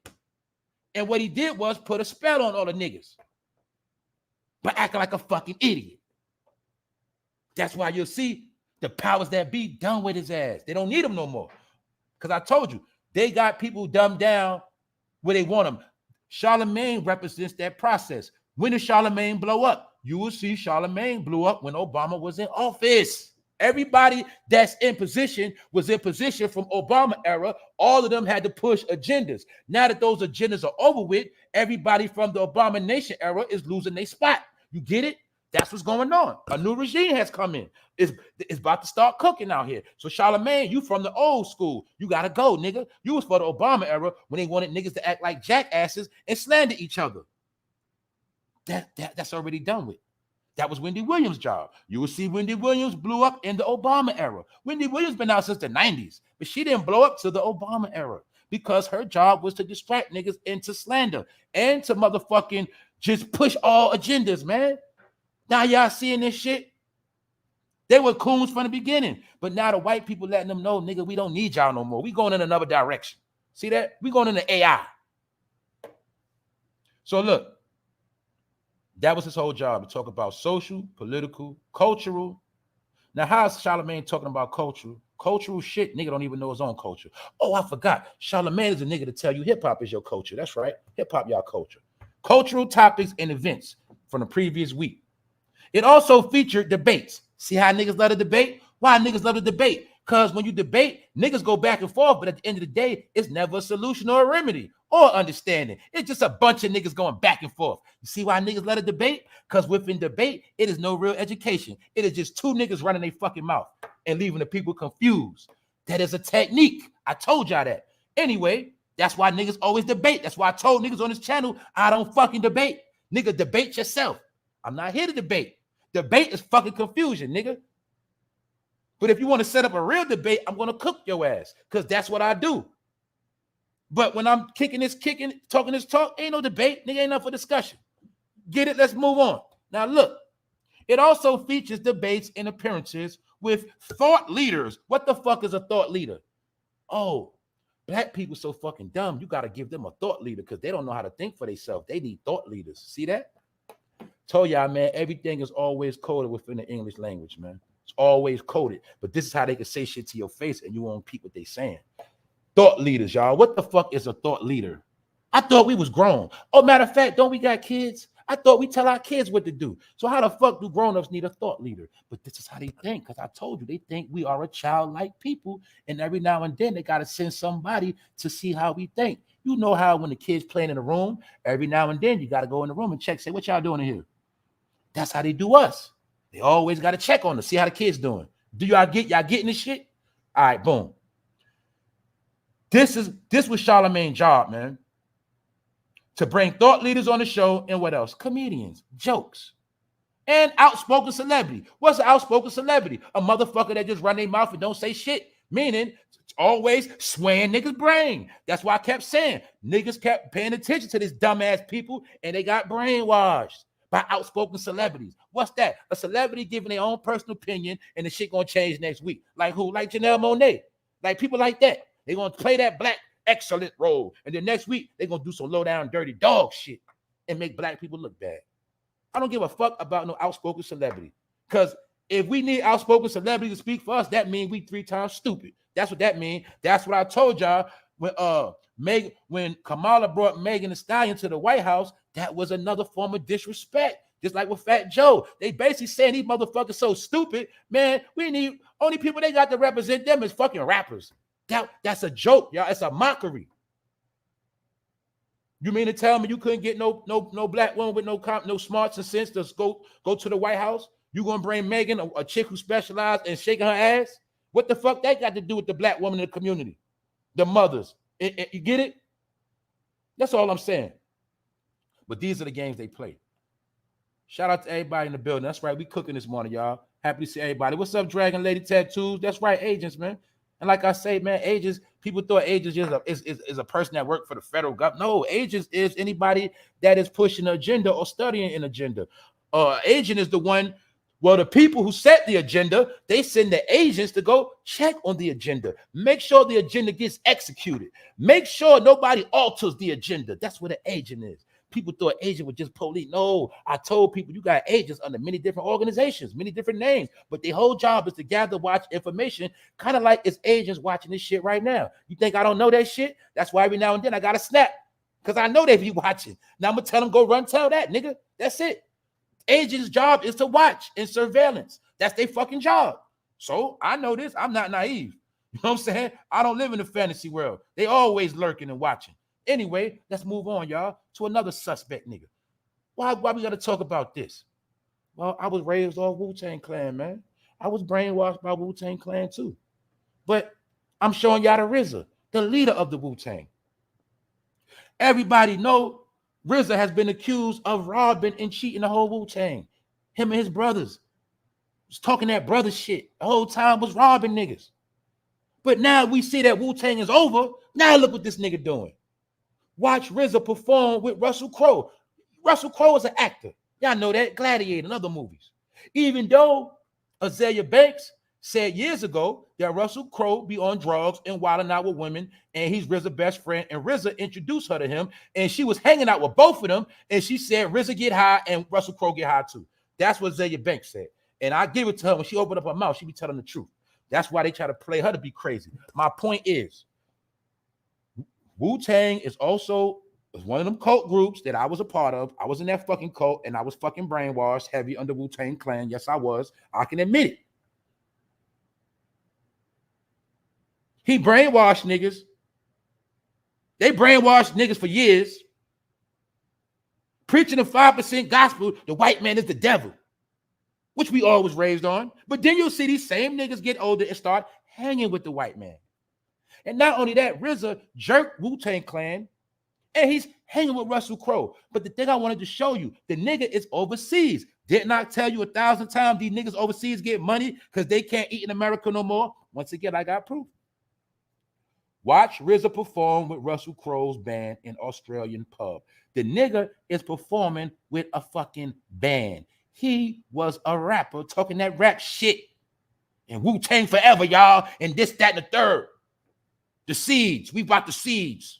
And what he did was put a spell on all the niggas. But acting like a fucking idiot. That's why you'll see the powers that be done with his ass. They don't need him no more. Because I told you, they got people dumbed down where they want them. Charlamagne represents that process. When did Charlamagne blow up? You will see Charlamagne blew up when Obama was in office. Everybody that's in position was in position from Obama era. All of them had to push agendas. Now that those agendas are over with, everybody from the Abomination era is losing their spot. You get it? That's what's going on. A new regime has come in. It's about to start cooking out here. So Charlamagne, you from the old school. You got to go, nigga. You was for the Obama era when they wanted niggas to act like jackasses and slander each other. That's already done with. That was Wendy Williams' job. You will see Wendy Williams blew up in the Obama era. Wendy Williams been out since the 90s, but she didn't blow up till the Obama era because her job was to distract niggas into slander and to motherfucking just push all agendas, man. Now y'all seeing this shit? They were coons from the beginning, but now the white people letting them know, nigga, we don't need y'all no more. We going in another direction. See that? We going into AI. So look, that was his whole job, to talk about social, political, cultural. Now, how is Charlamagne talking about cultural? Cultural shit, nigga don't even know his own culture. Oh, I forgot. Charlamagne is a nigga to tell you hip-hop is your culture. That's right. Hip-hop, y'all culture. Cultural topics and events from the previous week. It also featured debates. See how niggas love to debate? Why niggas love to debate? Because when you debate, niggas go back and forth, but at the end of the day, it's never a solution or a remedy or understanding. It's just a bunch of niggas going back and forth. You see why niggas love to debate? Because within debate, it is no real education. It is just two niggas running their fucking mouth and leaving the people confused. That is a technique. I told y'all that. Anyway, that's why niggas always debate. That's why I told niggas on this channel, I don't fucking debate. Nigga, debate yourself. I'm not here to debate. Debate is fucking confusion, nigga. But if you want to set up a real debate, I'm going to cook your ass because that's what I do. But when I'm talking this talk, ain't no debate. Nigga, ain't enough for discussion. Get it? Let's move on. Now, look. It also features debates and appearances with thought leaders. What the fuck is a thought leader? Oh, black people so fucking dumb. You got to give them a thought leader because they don't know how to think for themselves. They need thought leaders. See that? Told y'all, man, everything is always coded within the English language, man. It's always coded. But this is how they can say shit to your face and you won't peep what they saying. Thought leaders, y'all. What the fuck is a thought leader? I thought we was grown. Oh, matter of fact, don't we got kids? I thought we tell our kids what to do. So how the fuck do grown-ups need a thought leader? But this is how they think, because I told you, they think we are a childlike people, and every now and then they got to send somebody to see how we think. You know how when the kids playing in the room, every now and then you got to go in the room and check, say, what y'all doing in here? That's how they do us. They always got to check on us, see how the kids doing. Do y'all getting this shit? All right, boom. This was Charlamagne's job, man. To bring thought leaders on the show and what else? Comedians, jokes, and outspoken celebrity. What's an outspoken celebrity? A motherfucker that just run their mouth and don't say shit. Meaning, always swaying niggas' brain. That's why I kept saying niggas kept paying attention to this dumbass people and they got brainwashed by outspoken celebrities. What's that? A celebrity giving their own personal opinion and the shit gonna change next week. Like who? Like Janelle Monáe. Like people like that. They gonna play that black excellent role, and then next week they're gonna do some low down dirty dog shit and make black people look bad. I don't give a fuck about no outspoken celebrity, because if we need outspoken celebrity to speak for us, that means we 3 times stupid. That's what that means. That's what I told y'all when Kamala brought Megan Thee Stallion to the White House. That was another form of disrespect. Just like with Fat Joe, they basically saying these motherfuckers so stupid, man. We need only people they got to represent them is fucking rappers. That's a joke, y'all. It's a mockery. You mean to tell me you couldn't get no black woman with no smarts and sense to go to the White House? You gonna bring Megan, a chick who specialized in shaking her ass? What the fuck that got to do with the black woman in the community? The mothers. You get it? That's all I'm saying. But these are the games they play. Shout out to everybody in the building. That's right. We cooking this morning, y'all. Happy to see everybody. What's up, Dragon Lady Tattoos? That's right, agents, man. And like I say, man, agents, people thought agents is a person that worked for the federal government. No, agents is anybody that is pushing an agenda or studying an agenda. Agent is the one, well, the people who set the agenda, they send the agents to go check on the agenda. Make sure the agenda gets executed. Make sure nobody alters the agenda. That's what an agent is. People thought agent was just police. No, I told people you got agents under many different organizations, many different names, but their whole job is to gather, watch information, kind of like it's agents watching this shit right now. You think I don't know that shit? That's why every now and then I got to snap, because I know they be watching. Now I'm going to tell them, go run, tell that, nigga. That's it. Agents' job is to watch and surveillance. That's their fucking job. So I know this. I'm not naive. You know what I'm saying? I don't live in the fantasy world. They always lurking and watching. Anyway, let's move on, y'all, to another suspect nigga. Why we gotta talk about this? Well, I was raised off Wu-Tang Clan, man. I was brainwashed by Wu-Tang Clan too. But I'm showing y'all the RZA, the leader of the Wu-Tang. Everybody know RZA has been accused of robbing and cheating the whole Wu-Tang. Him and his brothers was talking that brother shit. The whole time was robbing niggas. But now we see that Wu-Tang is over. Now look what this nigga doing. Watch RZA perform with Russell Crowe. Russell Crowe is an actor. Y'all know that. Gladiator and other movies. Even though Azalea Banks said years ago that Russell Crowe be on drugs and wilding out with women, and he's RZA's best friend, and RZA introduced her to him, and she was hanging out with both of them, and she said RZA get high and Russell Crowe get high too. That's what Azalea Banks said. And I give it to her. When she opened up her mouth, she be telling the truth. That's why they try to play her to be crazy. My point is, Wu-Tang is also one of them cult groups that I was a part of. I was in that fucking cult, and I was fucking brainwashed heavy under Wu-Tang Clan. Yes, I was. I can admit it. He brainwashed niggas. They brainwashed niggas for years. Preaching the 5% gospel, the white man is the devil, which we all was raised on. But then you'll see these same niggas get older and start hanging with the white man. And not only that, RZA jerked Wu-Tang Clan, and he's hanging with Russell Crowe. But the thing I wanted to show you, the nigga is overseas. Didn't I tell you 1,000 times these niggas overseas get money because they can't eat in America no more? Once again, I got proof. Watch RZA perform with Russell Crowe's band in Australian pub. The nigga is performing with a fucking band. He was a rapper talking that rap shit. And Wu-Tang forever, y'all. And this, that, and the third. The seeds. We brought the seeds.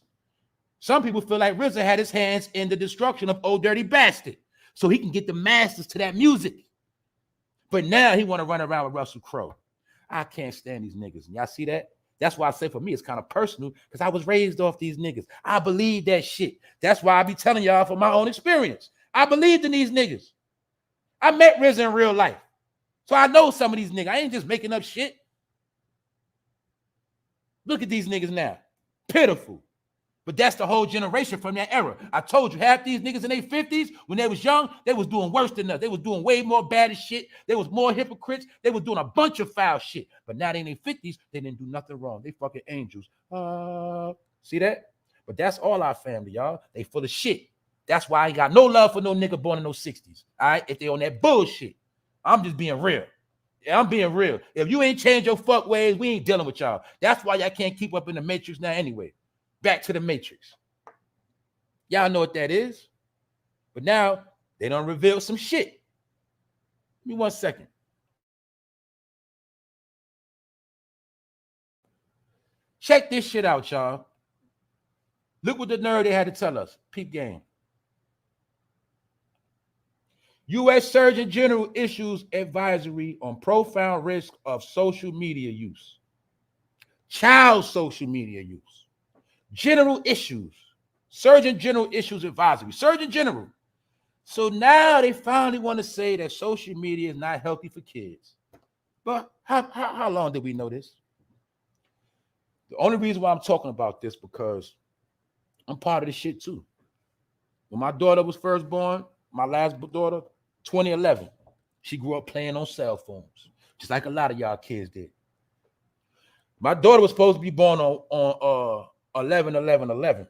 Some people feel like RZA had his hands in the destruction of Old Dirty Bastard so he can get the masters to that music. But now he want to run around with Russell Crowe. I can't stand these niggas. Y'all see that? That's why I say for me, it's kind of personal because I was raised off these niggas. I believe that shit. That's why I be telling y'all from my own experience. I believed in these niggas. I met RZA in real life. So I know some of these niggas. I ain't just making up shit. Look at these niggas now. Pitiful. But that's the whole generation from that era. I told you, half these niggas in their 50s, when they was young, they was doing worse than us. They was doing way more bad as shit. They was more hypocrites. They was doing a bunch of foul shit. But now they in their 50s, they didn't do nothing wrong. They fucking angels. See that? But that's all our family, y'all. They full of shit. That's why I ain't got no love for no nigga born in those 60s. All right? If they on that bullshit. I'm just being real. Yeah, I'm being real. If you ain't changed your fuck ways, we ain't dealing with y'all. That's why y'all can't keep up in the matrix now anyway. Back to the matrix. Y'all know what that is. But now they done revealed some shit. Give me 1 second. Check this shit out, y'all. Look what the nerd they had to tell us. Peep game. U.S. Surgeon General issues advisory on profound risk of social media use. Child social media use. General issues. Surgeon General issues advisory. Surgeon General. So now they finally want to say that social media is not healthy for kids. But how long did we know this? The only reason why I'm talking about this because I'm part of this shit too. When my daughter was first born, my last daughter, 2011, she grew up playing on cell phones, just like a lot of y'all kids did. My daughter was supposed to be born on 11/11/11,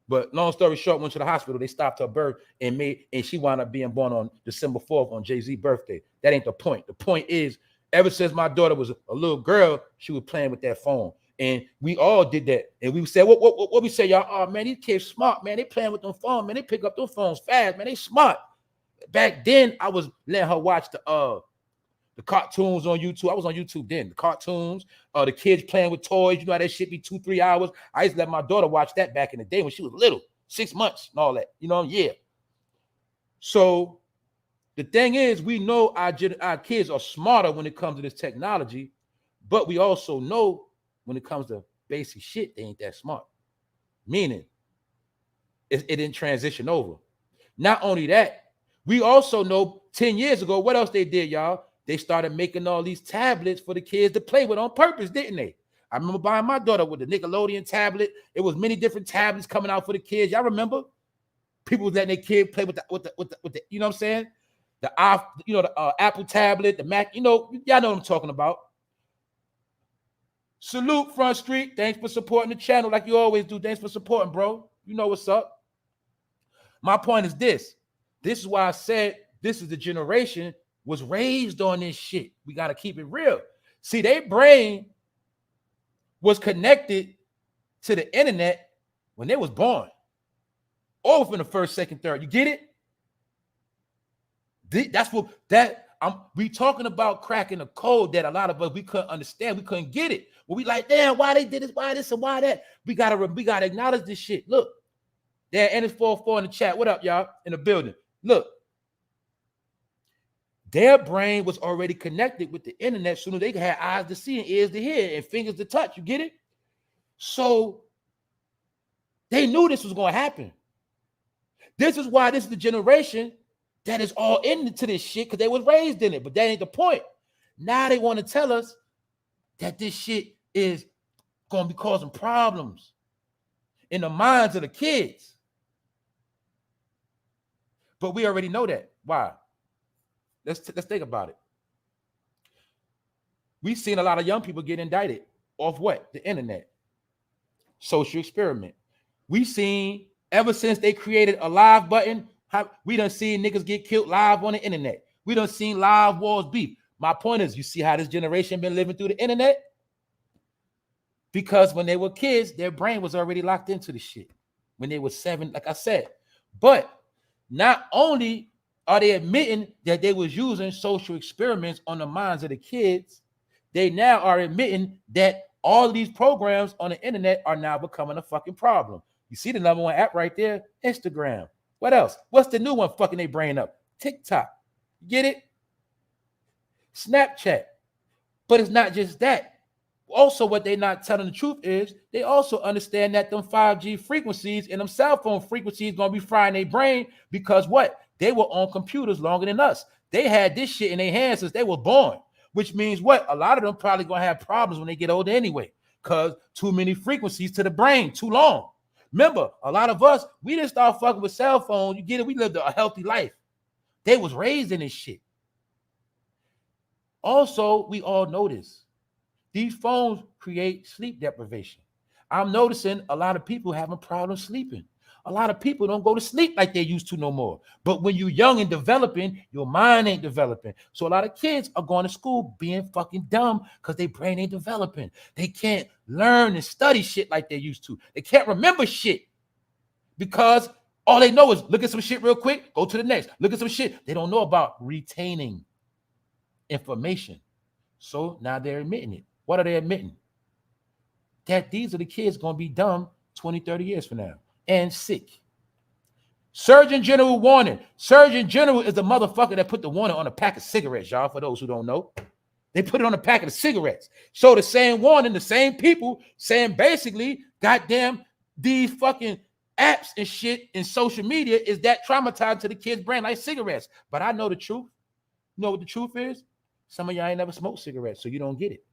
but long story short, went to the hospital. They stopped her birth and she wound up being born on December 4th on Jay-Z's birthday. That ain't the point. The point is, ever since my daughter was a little girl, she was playing with that phone. And we all did that. And we said, what we say, y'all? Oh, man, these kids smart, man. They playing with them phones, man. They pick up those phones fast, man. They smart. Back then, I was letting her watch the cartoons on YouTube. I was on YouTube then. The cartoons, the kids playing with toys. You know how that shit be 2-3 hours. I used to let my daughter watch that back in the day when she was little, 6 months and all that. You know, yeah. So the thing is, we know our kids are smarter when it comes to this technology, but we also know when it comes to basic shit, they ain't that smart. Meaning, it didn't transition over. Not only that, we also know 10 years ago, what else they did, y'all? They started making all these tablets for the kids to play with on purpose, didn't they? I remember buying my daughter with the Nickelodeon tablet. It was many different tablets coming out for the kids. Y'all remember? People letting their kid play with the you know what I'm saying? The Apple tablet, the Mac, y'all know what I'm talking about. Salute Front Street. Thanks for supporting the channel like you always do. Thanks for supporting, bro. You know what's up. My point is this. This is why I said this is the generation was raised on this shit. We got to keep it real. See, their brain was connected to the internet when they was born. Or within the first, second, third. You get it? We talking about cracking a code that a lot of us, we couldn't understand. We couldn't get it. Well, we like, damn, why they did this, why this, and why that? We gotta acknowledge this shit. Look, there, NS44 in the chat. What up, y'all? In the building. Look. Their brain was already connected with the internet as soon as they had eyes to see and ears to hear and fingers to touch. You get it? So they knew this was going to happen. This is why this is the generation that is all into this shit because they was raised in it. But that ain't the point. Now they want to tell us that this shit is going to be causing problems in the minds of the kids. But we already know that. Why? Let's think about it. We've seen a lot of young people get indicted off what? The internet. Social experiment. We've seen ever since they created a live button, we done seen niggas get killed live on the internet. We done seen live wars beef. My point is, you see how this generation been living through the internet? Because when they were kids, their brain was already locked into the shit. When they were 7, like I said. But not only are they admitting that they was using social experiments on the minds of the kids, they now are admitting that all of these programs on the internet are now becoming a fucking problem. You see the number one app right there? Instagram. What else? What's the new one fucking their brain up? TikTok. Get it? Snapchat. But it's not just that. Also, what they not telling the truth is they also understand that them 5G frequencies and them cell phone frequencies gonna be frying their brain because what? They were on computers longer than us. They had this shit in their hands since they were born, which means what? A lot of them probably gonna have problems when they get older anyway, because too many frequencies to the brain, too long. Remember, a lot of us, we didn't start fucking with cell phones. You get it? We lived a healthy life. They was raised in this shit. Also, we all know this. These phones create sleep deprivation. I'm noticing a lot of people having problems sleeping. A lot of people don't go to sleep like they used to no more. But when you're young and developing, your mind ain't developing. So a lot of kids are going to school being fucking dumb because their brain ain't developing. They can't learn and study shit like they used to. They can't remember shit because all they know is look at some shit real quick, go to the next. Look at some shit. They don't know about retaining information. So now they're admitting it. What are they admitting? That these are the kids going to be dumb 20, 30 years from now and sick. Surgeon General warning. Surgeon General is the motherfucker that put the warning on a pack of cigarettes, y'all, for those who don't know. They put it on a pack of cigarettes. So the same warning, the same people saying basically, goddamn, these fucking apps and shit in social media is that traumatized to the kid's brain like cigarettes. But I know the truth. You know what the truth is? Some of y'all ain't never smoked cigarettes, so you don't get it.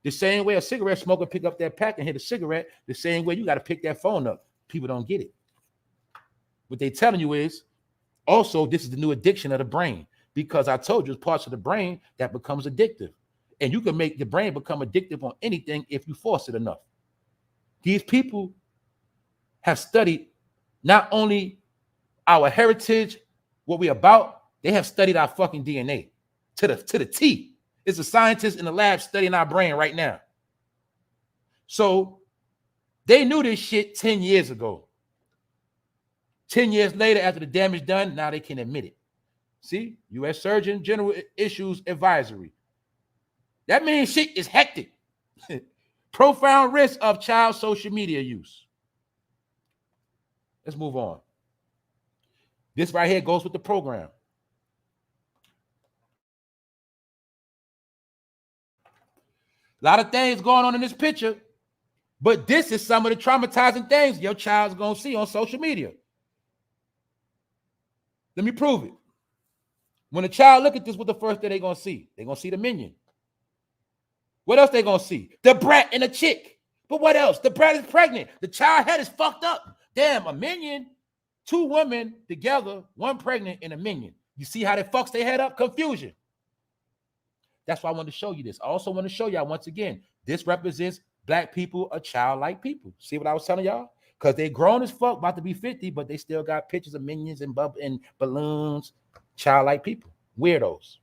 The same way a cigarette smoker pick up that pack and hit a cigarette, the same way you got to pick that phone up. People don't get it. What they telling you is, also, this is the new addiction of the brain, because I told you it's parts of the brain that becomes addictive. And you can make the brain become addictive on anything if you force it enough. These people have studied not only our heritage, what we're about, they have studied our fucking DNA to the T. It's a scientist in the lab studying our brain right now. So they knew this shit 10 years ago. 10 years later, after the damage done, now they can admit it. See, U.S. Surgeon General issues advisory. That means shit is hectic. Profound risk of child social media use. Let's move on. This right here goes with the program. A lot of things going on in this picture, but this is some of the traumatizing things your child's going to see on social media. Let me prove it. When a child look at this, what the first thing they're going to see? They're going to see the minion. What else they going to see? The brat and a chick. But what else? The brat is pregnant. The child head is fucked up. Damn, a minion, two women together, one pregnant and a minion. You see how they fucks their head up? Confusion. That's why I wanted to show you this. I also want to show y'all once again, this represents black people are childlike people. See what I was telling y'all? Because they grown as fuck, about to be 50, but they still got pictures of minions and balloons. Childlike people. Weirdos.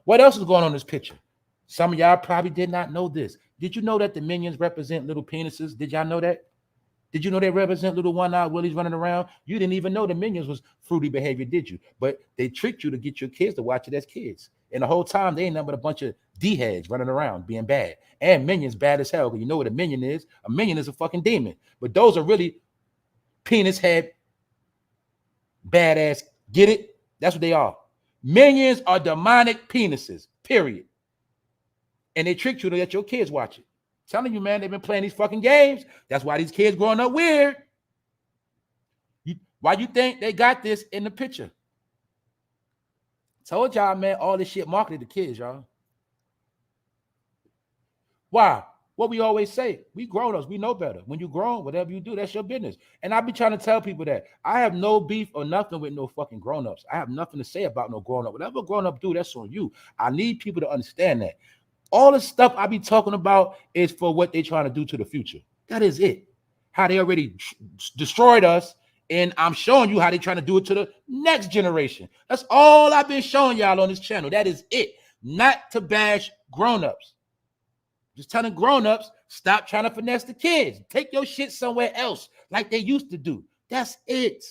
What else is going on in this picture? Some of y'all probably did not know this. Did you know that the minions represent little penises? Did y'all know that? Did you know they represent little one-eyed willies running around? You didn't even know the minions was fruity behavior, did you? But they tricked you to get your kids to watch it as kids. And the whole time, they ain't nothing but a bunch of D-heads running around being bad. And minions bad as hell. Because you know what a minion is? A minion is a fucking demon. But those are really penis head, badass. Get it? That's what they are. Minions are demonic penises, period. And they tricked you to let your kids watch it. Telling you, man, they've been playing these fucking games. That's why these kids growing up weird. Why you think they got this in the picture? Told y'all, man, all this shit marketed to kids, y'all. Why? What we always say, we grown-ups, we know better. When you grown, whatever you do, that's your business. And I be trying to tell people that I have no beef or nothing with no fucking grown-ups. I have nothing to say about no grown-up. Whatever grown-up do, that's on you. I need people to understand that. All the stuff I be talking about is for what they're trying to do to the future. That is it. How they already destroyed us, and I'm showing you how they're trying to do it to the next generation. That's all I've been showing y'all on this channel. That is it. Not to bash grown-ups. Just telling grown-ups, stop trying to finesse the kids. Take your shit somewhere else like they used to do. That's it.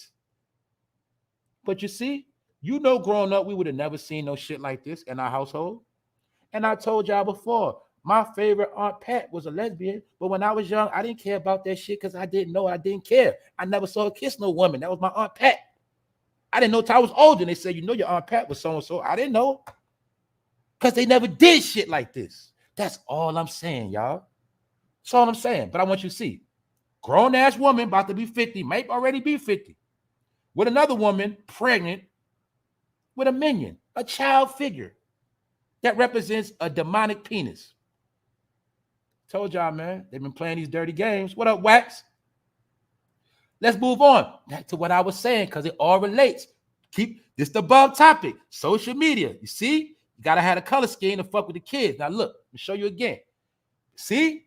But you see, you know, growing up, we would have never seen no shit like this in our household. And I told y'all before, my favorite Aunt Pat was a lesbian. But when I was young, I didn't care about that shit because I didn't know. I didn't care. I never saw her kiss no woman. That was my Aunt Pat. I didn't know till I was older. And they said, you know, your Aunt Pat was so-and-so. I didn't know. Because they never did shit like this. That's all I'm saying, y'all. That's all I'm saying. But I want you to see, grown-ass woman about to be 50, might already be 50, with another woman pregnant with a minion, a child figure that represents a demonic penis. Told y'all, man, they've been playing these dirty games. What up, Wax? Let's move on back to what I was saying, because it all relates. Keep this the above topic. Social media. You see, you gotta have a color scheme to fuck with the kids. Now look, let me show you again. See,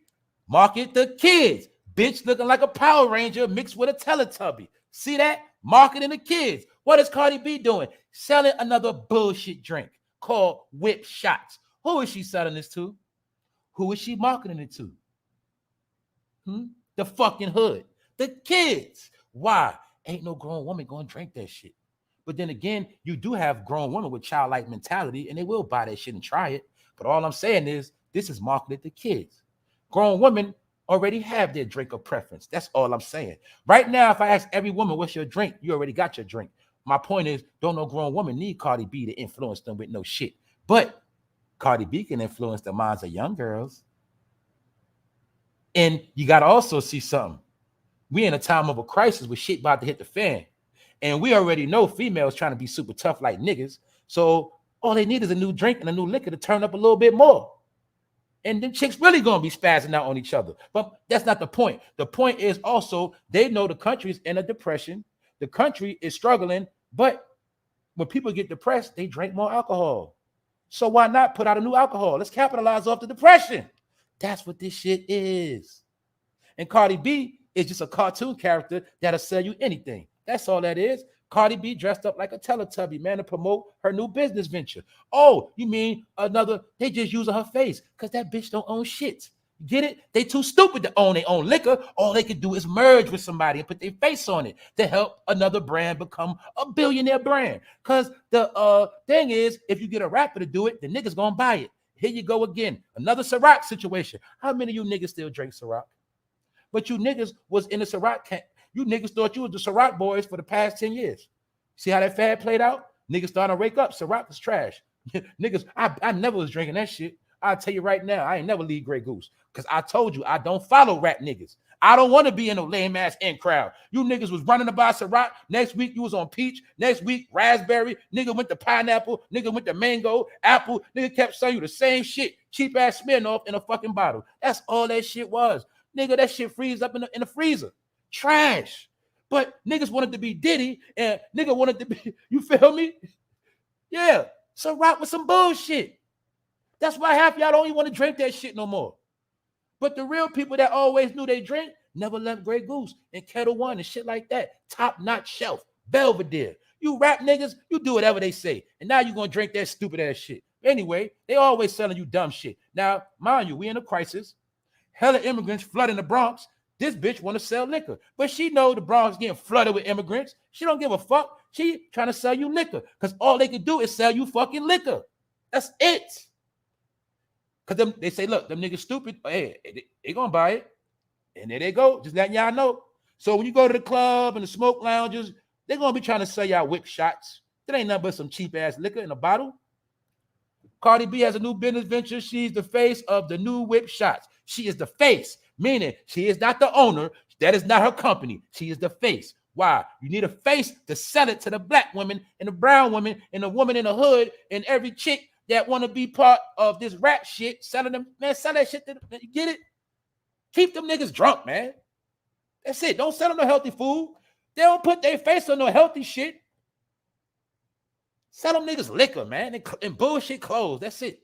market the kids. Bitch looking like a Power Ranger mixed with a Teletubby. See that? Marketing the kids. What is Cardi B doing? Selling another bullshit drink called Whip Shots. Who is she selling this to? Who is she marketing it to? The fucking hood. The kids. Why? Ain't no grown woman going to drink that shit. But then again, you do have grown women with childlike mentality, and they will buy that shit and try it. But all I'm saying is, this is marketed to kids. Grown women already have their drink of preference. That's all I'm saying. Right now, if I ask every woman, what's your drink? You already got your drink. My point is, don't no grown woman need Cardi B to influence them with no shit. But Cardi B can influence the minds of young girls. And you got to also see something. We in a time of a crisis with shit about to hit the fan. And we already know females trying to be super tough like niggas. So all they need is a new drink and a new liquor to turn up a little bit more. And then chicks really going to be spazzing out on each other. But that's not the point. The point is also they know the country's in a depression. The country is struggling. But when people get depressed, they drink more alcohol. So why not put out a new alcohol? Let's capitalize off the depression. That's what this shit is. And Cardi B is just a cartoon character that'll sell you anything. That's all that is. Cardi B dressed up like a Teletubby, man, to promote her new business venture. Oh, you mean another? They just using her face because that bitch don't own shit. Get it? They too stupid to own their own liquor. All they could do is merge with somebody and put their face on it to help another brand become a billionaire brand. Because the thing is, if you get a rapper to do it, the niggas gonna buy it. Here you go again. Another Ciroc situation. How many of you niggas still drink Ciroc? But you niggas was in the Ciroc camp. You niggas thought you was the Ciroc boys for the past 10 years. See how that fad played out? Niggas starting to wake up. Ciroc is trash. Niggas, I never was drinking that shit. I'll tell you right now, I ain't never lead Grey Goose. Because I told you, I don't follow rap niggas. I don't want to be in a lame-ass in crowd. You niggas was running about Ciroc. Next week, you was on peach. Next week, raspberry. Nigga went to pineapple. Nigga went to mango, apple. Nigga kept selling you the same shit. Cheap-ass Smirnoff in a fucking bottle. That's all that shit was. Nigga, that shit freezes up in the freezer. Trash. But niggas wanted to be Diddy, and nigga wanted to be, you feel me? Yeah. Ciroc with some bullshit. That's why half y'all don't even want to drink that shit no more. But the real people that always knew they drink never left Grey Goose and Kettle One and shit like that. Top-notch shelf. Belvedere. You rap niggas, you do whatever they say. And now you're going to drink that stupid-ass shit. Anyway, they always selling you dumb shit. Now, mind you, we in a crisis. Hella immigrants flooding the Bronx. This bitch want to sell liquor. But she know the Bronx getting flooded with immigrants. She don't give a fuck. She trying to sell you liquor. Because all they can do is sell you fucking liquor. That's it. Because they say, look, them niggas stupid. Hey, they going to buy it. And there they go. Just letting y'all know. So when you go to the club and the smoke lounges, they're going to be trying to sell y'all Whip Shots. That ain't nothing but some cheap-ass liquor in a bottle. Cardi B has a new business venture. She's the face of the new Whip Shots. She is the face, meaning she is not the owner. That is not her company. She is the face. Why? You need a face to sell it to the black women and the brown women and the woman in the hood and every chick that want to be part of this rap shit, selling them, man, sell that shit to them. You get it? Keep them niggas drunk, man. That's it. Don't sell them no healthy food. They don't put their face on no healthy shit. Sell them niggas liquor, man, and bullshit clothes. That's it.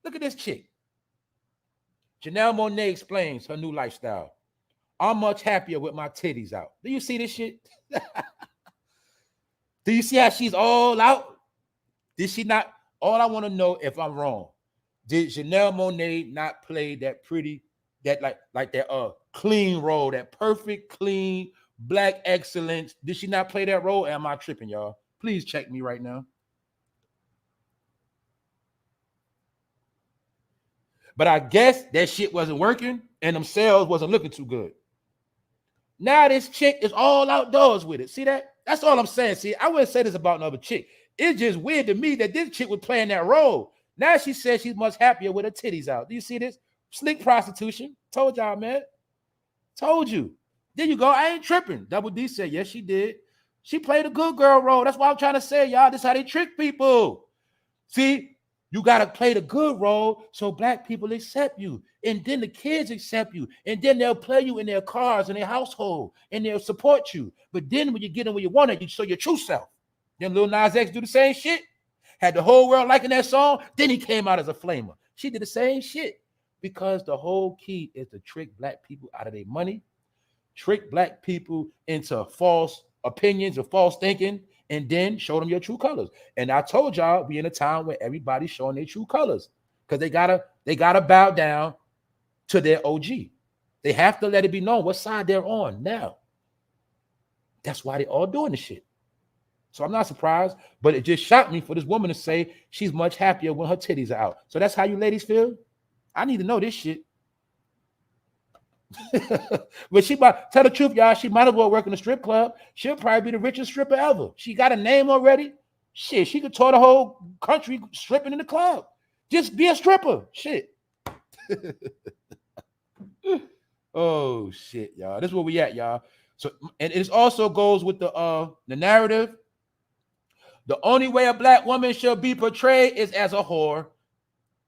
Look at this chick. Janelle Monáe explains her new lifestyle. I'm much happier with my titties out. Do you see this shit? Do you see how she's all out? Did she not? All I want to know if I'm wrong. Did Janelle Monáe not play that pretty, that like that clean role, that perfect, clean, black excellence? Did she not play that role? Am I tripping, y'all? Please check me right now. But I guess that shit wasn't working and them sales wasn't looking too good. Now this chick is all outdoors with it. See that? That's all I'm saying. See, I wouldn't say this about another chick. It's just weird to me that this chick was playing that role. Now she says she's much happier with her titties out. Do you see this? Slick prostitution. Told y'all, man. Told you. There you go. I ain't tripping. Double D said, yes, she did. She played a good girl role. That's what I'm trying to say, y'all. This is how they trick people. See, you got to play the good role so black people accept you. And then the kids accept you. And then they'll play you in their cars, in their household, and they'll support you. But then when you get in where you want it, you show your true self. Then Lil Nas X do the same shit. Had the whole world liking that song. Then he came out as a flamer. She did the same shit. Because the whole key is to trick black people out of their money, trick black people into false opinions or false thinking, and then show them your true colors. And I told y'all we in a time where everybody's showing their true colors because they gotta bow down to their OG. They have to let it be known what side they're on now. That's why they all doing this shit. So I'm not surprised, but it just shocked me for this woman to say she's much happier when her titties are out. So that's how you ladies feel? I need to know this shit. But she might tell the truth, y'all. She might as well work in a strip club. She'll probably be the richest stripper ever. She got a name already. Shit, she could tour the whole country stripping in the club. Just be a stripper. Shit. Oh shit, y'all. This is where we at, y'all. So, and it also goes with the narrative. The only way a black woman should be portrayed is as a whore.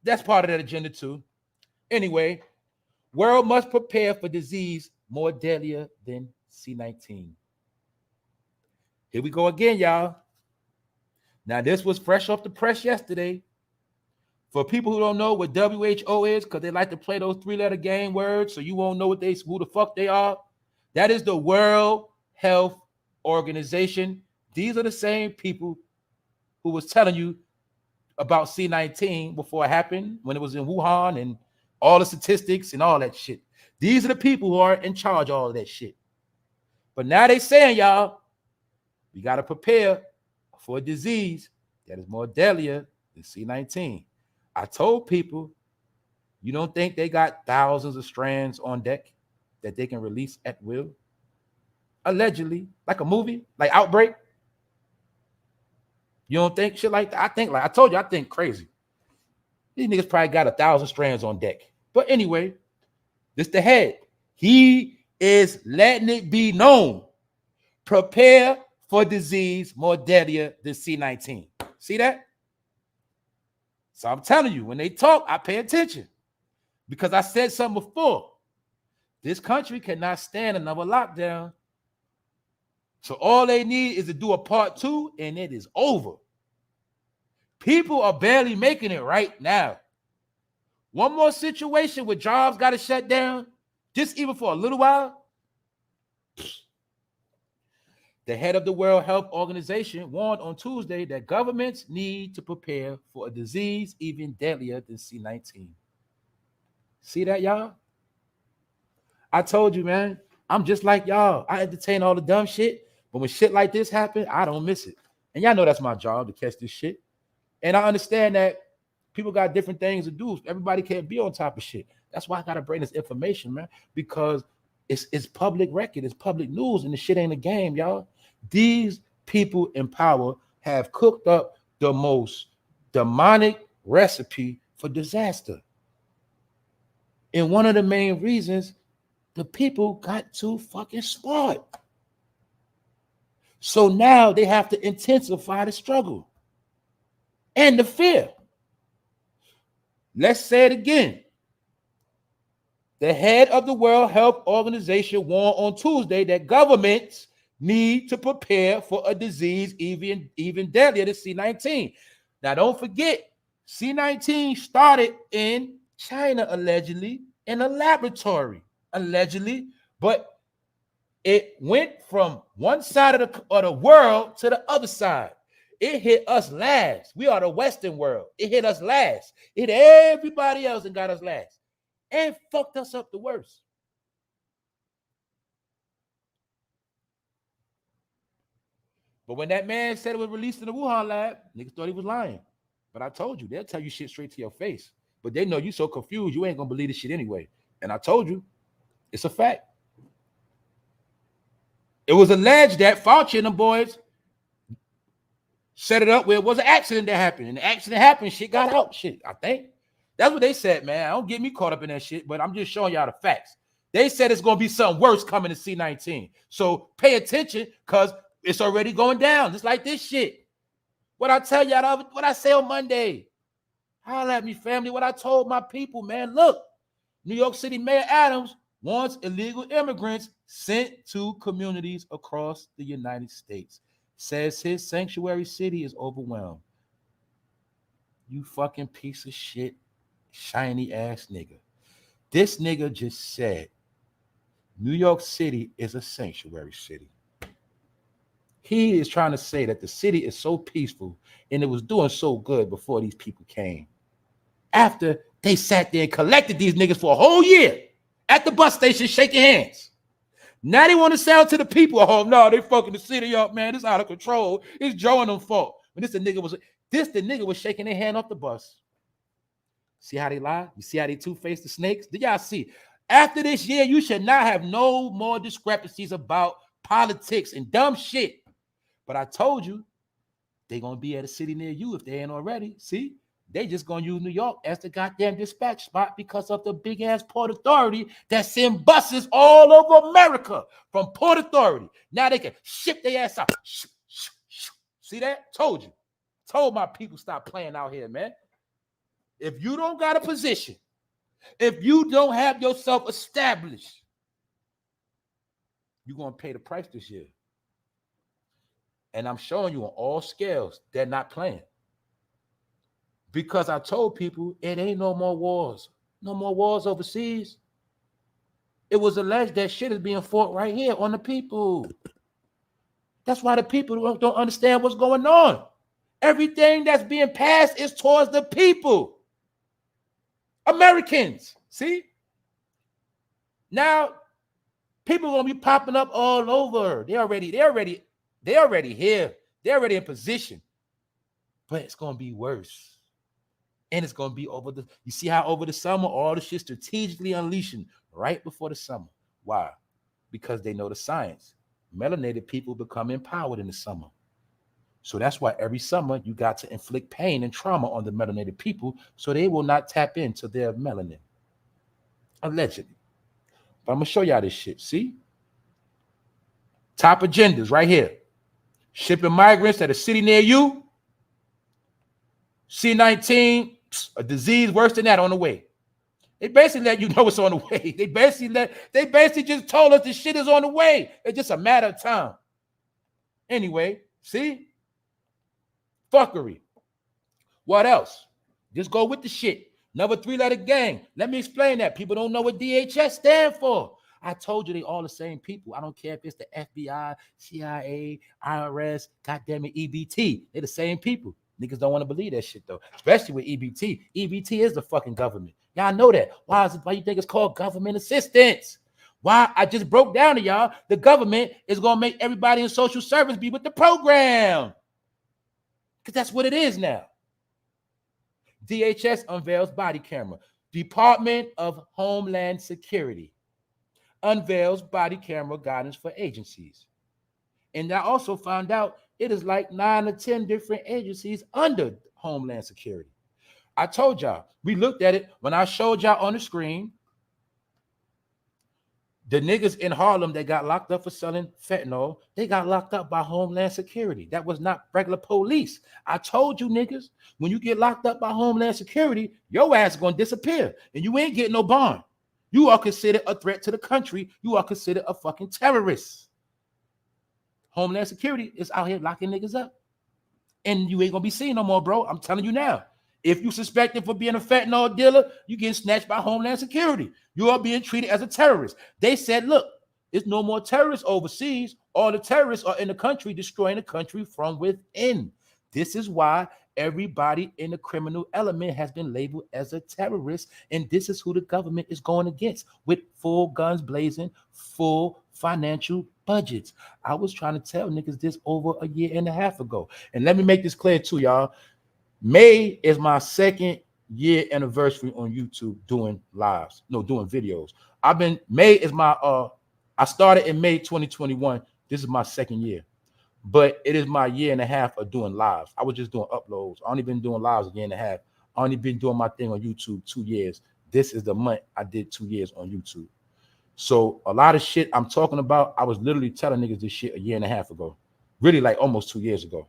That's part of that agenda too. Anyway, world must prepare for disease more deadlier than C-19. Here we go again, y'all. Now, this was fresh off the press yesterday. For people who don't know what WHO is, because they like to play those three-letter game words, so you won't know who the fuck they are. That is the World Health Organization. These are the same people who was telling you about C-19 before it happened, when it was in Wuhan and all the statistics and all that shit. These are the people who are in charge of all of that shit. But now they saying, y'all, we got to prepare for a disease that is more deadlier than C-19. I told people, you don't think they got thousands of strands on deck that they can release at will? Allegedly, like a movie, like Outbreak. You don't think shit like that? I think, like I told you, I think crazy. These niggas probably got 1,000 strands on deck. But anyway, this the head. He is letting it be known. Prepare for disease more deadlier than C-19. See that? So I'm telling you, when they talk, I pay attention. Because I said something before. This country cannot stand another lockdown. So all they need is to do a part 2, and it is over. People are barely making it right now. One more situation where jobs got to shut down, just even for a little while. The head of the World Health Organization warned on Tuesday that governments need to prepare for a disease even deadlier than C-19. See that, y'all? I told you, man, I'm just like y'all. I entertain all the dumb shit, but when shit like this happen, I don't miss it. And y'all know that's my job, to catch this shit. And I understand that people got different things to do. Everybody can't be on top of shit. That's why I gotta bring this information, man, because it's public record, it's public news, and the shit ain't a game, y'all. These people in power have cooked up the most demonic recipe for disaster. And one of the main reasons, the people got too fucking smart. So now they have to intensify the struggle and the fear. Let's say it again. The head of the World Health Organization warned on Tuesday that governments need to prepare for a disease even deadlier than C-19. Now, don't forget, C-19 started in China, allegedly, in a laboratory, allegedly, but it went from one side of the world to the other side. It hit us last. We are the Western world. It hit us last. It hit everybody else and got us last. And fucked us up the worst. But when that man said it was released in the Wuhan lab, niggas thought he was lying. But I told you, they'll tell you shit straight to your face. But they know you so confused, you ain't gonna believe this shit anyway. And I told you, it's a fact. It was alleged that Fauci and the boys set it up where it was an accident that happened. And the accident happened, shit got out. Shit, I think. That's what they said, man. Don't get me caught up in that shit, but I'm just showing y'all the facts. They said it's going to be something worse coming to C-19. So pay attention because it's already going down. Just like this shit. What I tell y'all, what I say on Monday. Holla at me, family. What I told my people, man. Look, New York City Mayor Adams wants illegal immigrants sent to communities across the United States. Says his sanctuary city is overwhelmed. You fucking piece of shit, shiny ass nigga. This nigga just said New York City is a sanctuary city. He is trying to say that the city is so peaceful and it was doing so good before these people came. After they sat there and collected these niggas for a whole year at the bus station shaking hands. Now they want to sound to the people, oh no, they fucking the city up, man. It's out of control. It's Joe and them fault. But the nigga was shaking their hand off the bus. See how they lie? You see how they two-faced the snakes? Did y'all see? After this year, you should not have no more discrepancies about politics and dumb shit. But I told you, they're going to be at a city near you if they ain't already. See? They just going to use New York as the goddamn dispatch spot because of the big-ass Port Authority that send buses all over America from Port Authority. Now they can ship their ass out. See that? Told you. Told my people stop playing out here, man. If you don't got a position, if you don't have yourself established, you're going to pay the price this year. And I'm showing you on all scales, they're not playing. Because I told people it ain't no more wars. No more wars overseas. It was alleged that shit is being fought right here on the people. That's why the people don't understand what's going on. Everything that's being passed is towards the people. Americans. See? Now, people are going to be popping up all over. They're already here. They're already in position. But it's going to be worse. And it's going to be you see how over the summer, all the shit strategically unleashing right before the summer. Why? Because they know the science. Melanated people become empowered in the summer. So that's why every summer you got to inflict pain and trauma on the melanated people so they will not tap into their melanin. Allegedly. But I'm going to show y'all this shit. See? Top agendas right here. Shipping migrants at a city near you. C-19, a disease worse than that on the way. They basically let you know it's on the way. They basically just told us the shit is on the way. It's just a matter of time. Anyway, see? Fuckery. What else? Just go with the shit. Another 3-letter gang. Let me explain that. People don't know what DHS stand for. I told you they all the same people. I don't care if it's the FBI, CIA, IRS, goddamn it, EBT. They're the same people. Niggas don't want to believe that shit though, especially with EBT. EBT is the fucking government. Y'all know that. Why you think it's called government assistance? Why? I just broke down to y'all. The government is going to make everybody in social service be with the program. Because that's what it is now. DHS unveils body camera. Department of Homeland Security unveils body camera guidance for agencies. And I also found out it is like 9 or 10 different agencies under Homeland Security. I told y'all, we looked at it when I showed y'all on the screen. The niggas in Harlem that got locked up for selling fentanyl, they got locked up by Homeland Security. That was not regular police. I told you niggas, when you get locked up by Homeland Security, your ass is going to disappear and you ain't getting no bond. You are considered a threat to the country. You are considered a fucking terrorist. Homeland Security is out here locking niggas up. And you ain't going to be seen no more, bro. I'm telling you now. If you suspected for being a fentanyl dealer, you getting snatched by Homeland Security. You are being treated as a terrorist. They said, look, there's no more terrorists overseas. All the terrorists are in the country, destroying the country from within. This is why everybody in the criminal element has been labeled as a terrorist. And this is who the government is going against with full guns blazing, full financial budgets. I was trying to tell niggas this over a year and a half ago. And let me make this clear too, y'all. May is my 2nd year anniversary on YouTube doing videos. May is my I started in May 2021. This is my 2nd year. But it is my year and a half of doing lives. I was just doing uploads. I only been doing lives a year and a half. I only been doing my thing on YouTube 2 years. This is the month I did 2 years on YouTube. So a lot of shit I'm talking about, I was literally telling niggas this shit a year and a half ago. Really like almost 2 years ago.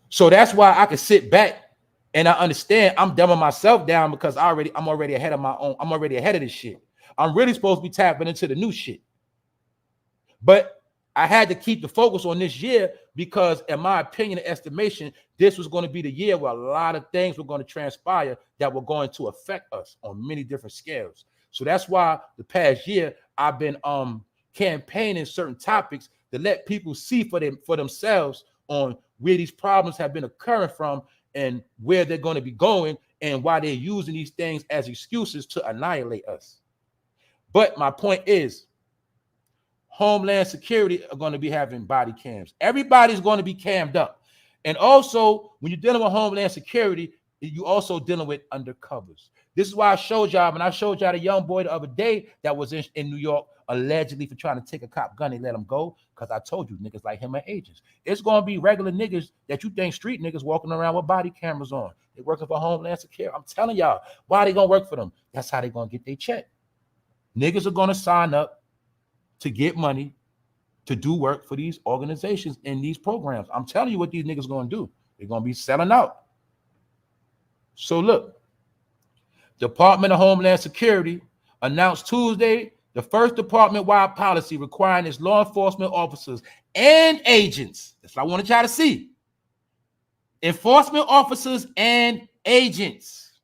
So that's why I can sit back and I understand I'm dumbing myself down because I'm already ahead of my own. I'm already ahead of this shit. I'm really supposed to be tapping into the new shit. But I had to keep the focus on this year because, in my opinion and estimation, this was going to be the year where a lot of things were going to transpire that were going to affect us on many different scales. So that's why the past year I've been campaigning certain topics to let people see for themselves on where these problems have been occurring from and where they're going to be going and why they're using these things as excuses to annihilate us. But my point is, Homeland Security are going to be having body cams. Everybody's going to be cammed up. And also, when you're dealing with Homeland Security, you also dealing with undercovers. This is why I showed y'all, when I showed y'all the young boy the other day that was in New York, allegedly for trying to take a cop gun and let him go, because I told you niggas like him are agents. It's going to be regular niggas that you think street niggas walking around with body cameras on. They're working for Homeland Security. I'm telling y'all, why they going to work for them? That's how they going to get their check. Niggas are going to sign up to get money to do work for these organizations in these programs. I'm telling you what these niggas going to do. They're going to be selling out. So look, Department of Homeland Security announced Tuesday the first department-wide policy requiring its law enforcement officers and agents. That's what I wanted y'all to see. Enforcement officers and agents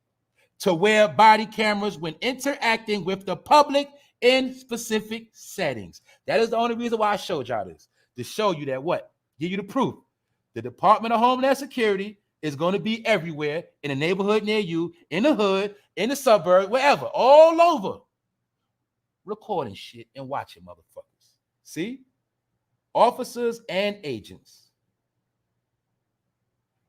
to wear body cameras when interacting with the public in specific settings. That is the only reason why I showed y'all this, to show you that what? Give you the proof. The Department of Homeland Security is going to be everywhere, in a neighborhood near you, in the hood, in the suburb, wherever, all over, recording shit and watching motherfuckers. See? Officers and agents.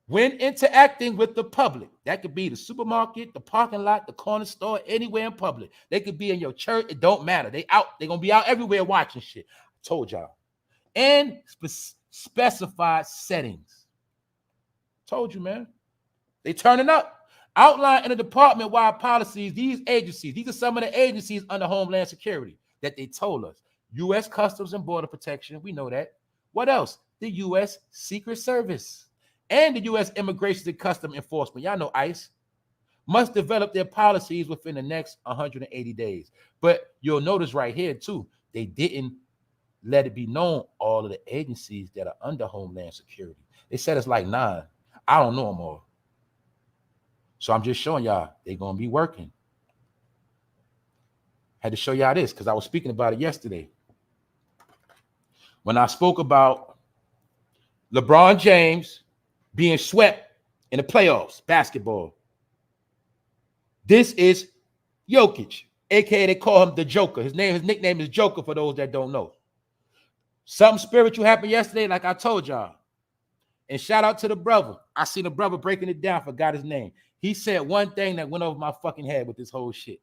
When interacting with the public, that could be the supermarket, the parking lot, the corner store, anywhere in public. They could be in your church. It don't matter. They're going to be out everywhere watching shit. I told y'all. And specified settings. Told you, man. They turning up. Outline in the department-wide policies, these agencies, these are some of the agencies under Homeland Security that they told us. U.S. Customs and Border Protection, we know that. What else? The U.S. Secret Service. And the U.S. Immigration and Customs Enforcement, y'all know ICE, must develop their policies within the next 180 days. But you'll notice right here, too, they didn't let it be known all of the agencies that are under Homeland Security. They said it's like 9. I don't know them all. So I'm just showing y'all they're going to be working. Had to show y'all this because I was speaking about it yesterday. When I spoke about LeBron James being swept in the playoffs, basketball. This is Jokic, aka they call him the Joker. His nickname is Joker for those that don't know. Something spiritual happened yesterday, like I told y'all. And shout out to the brother. I seen the brother breaking it down, forgot his name. He said one thing that went over my fucking head with this whole shit.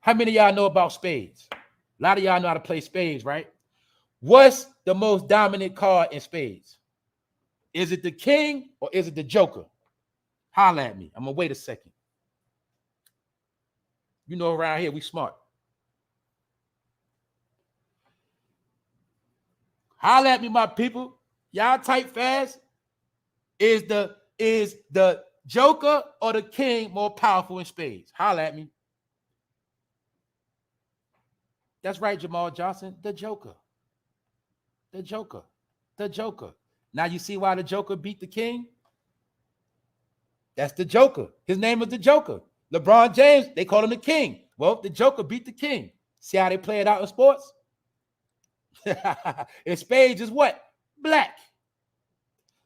How many of y'all know about spades? A lot of y'all know how to play spades, right? What's the most dominant card in spades? Is it the king or is it the joker? Holla at me. I'm going to wait a second. You know, around here, we smart. Holla at me, my people. Y'all type fast. Is the joker or the king more powerful in spades? Holla at me. That's right, Jamal Johnson. The joker. The Joker. The Joker. Now you see why the Joker beat the king? That's the Joker. His name is the Joker. LeBron James, they call him the king. Well, the Joker beat the king. See how they play it out in sports? In spades is what? Black.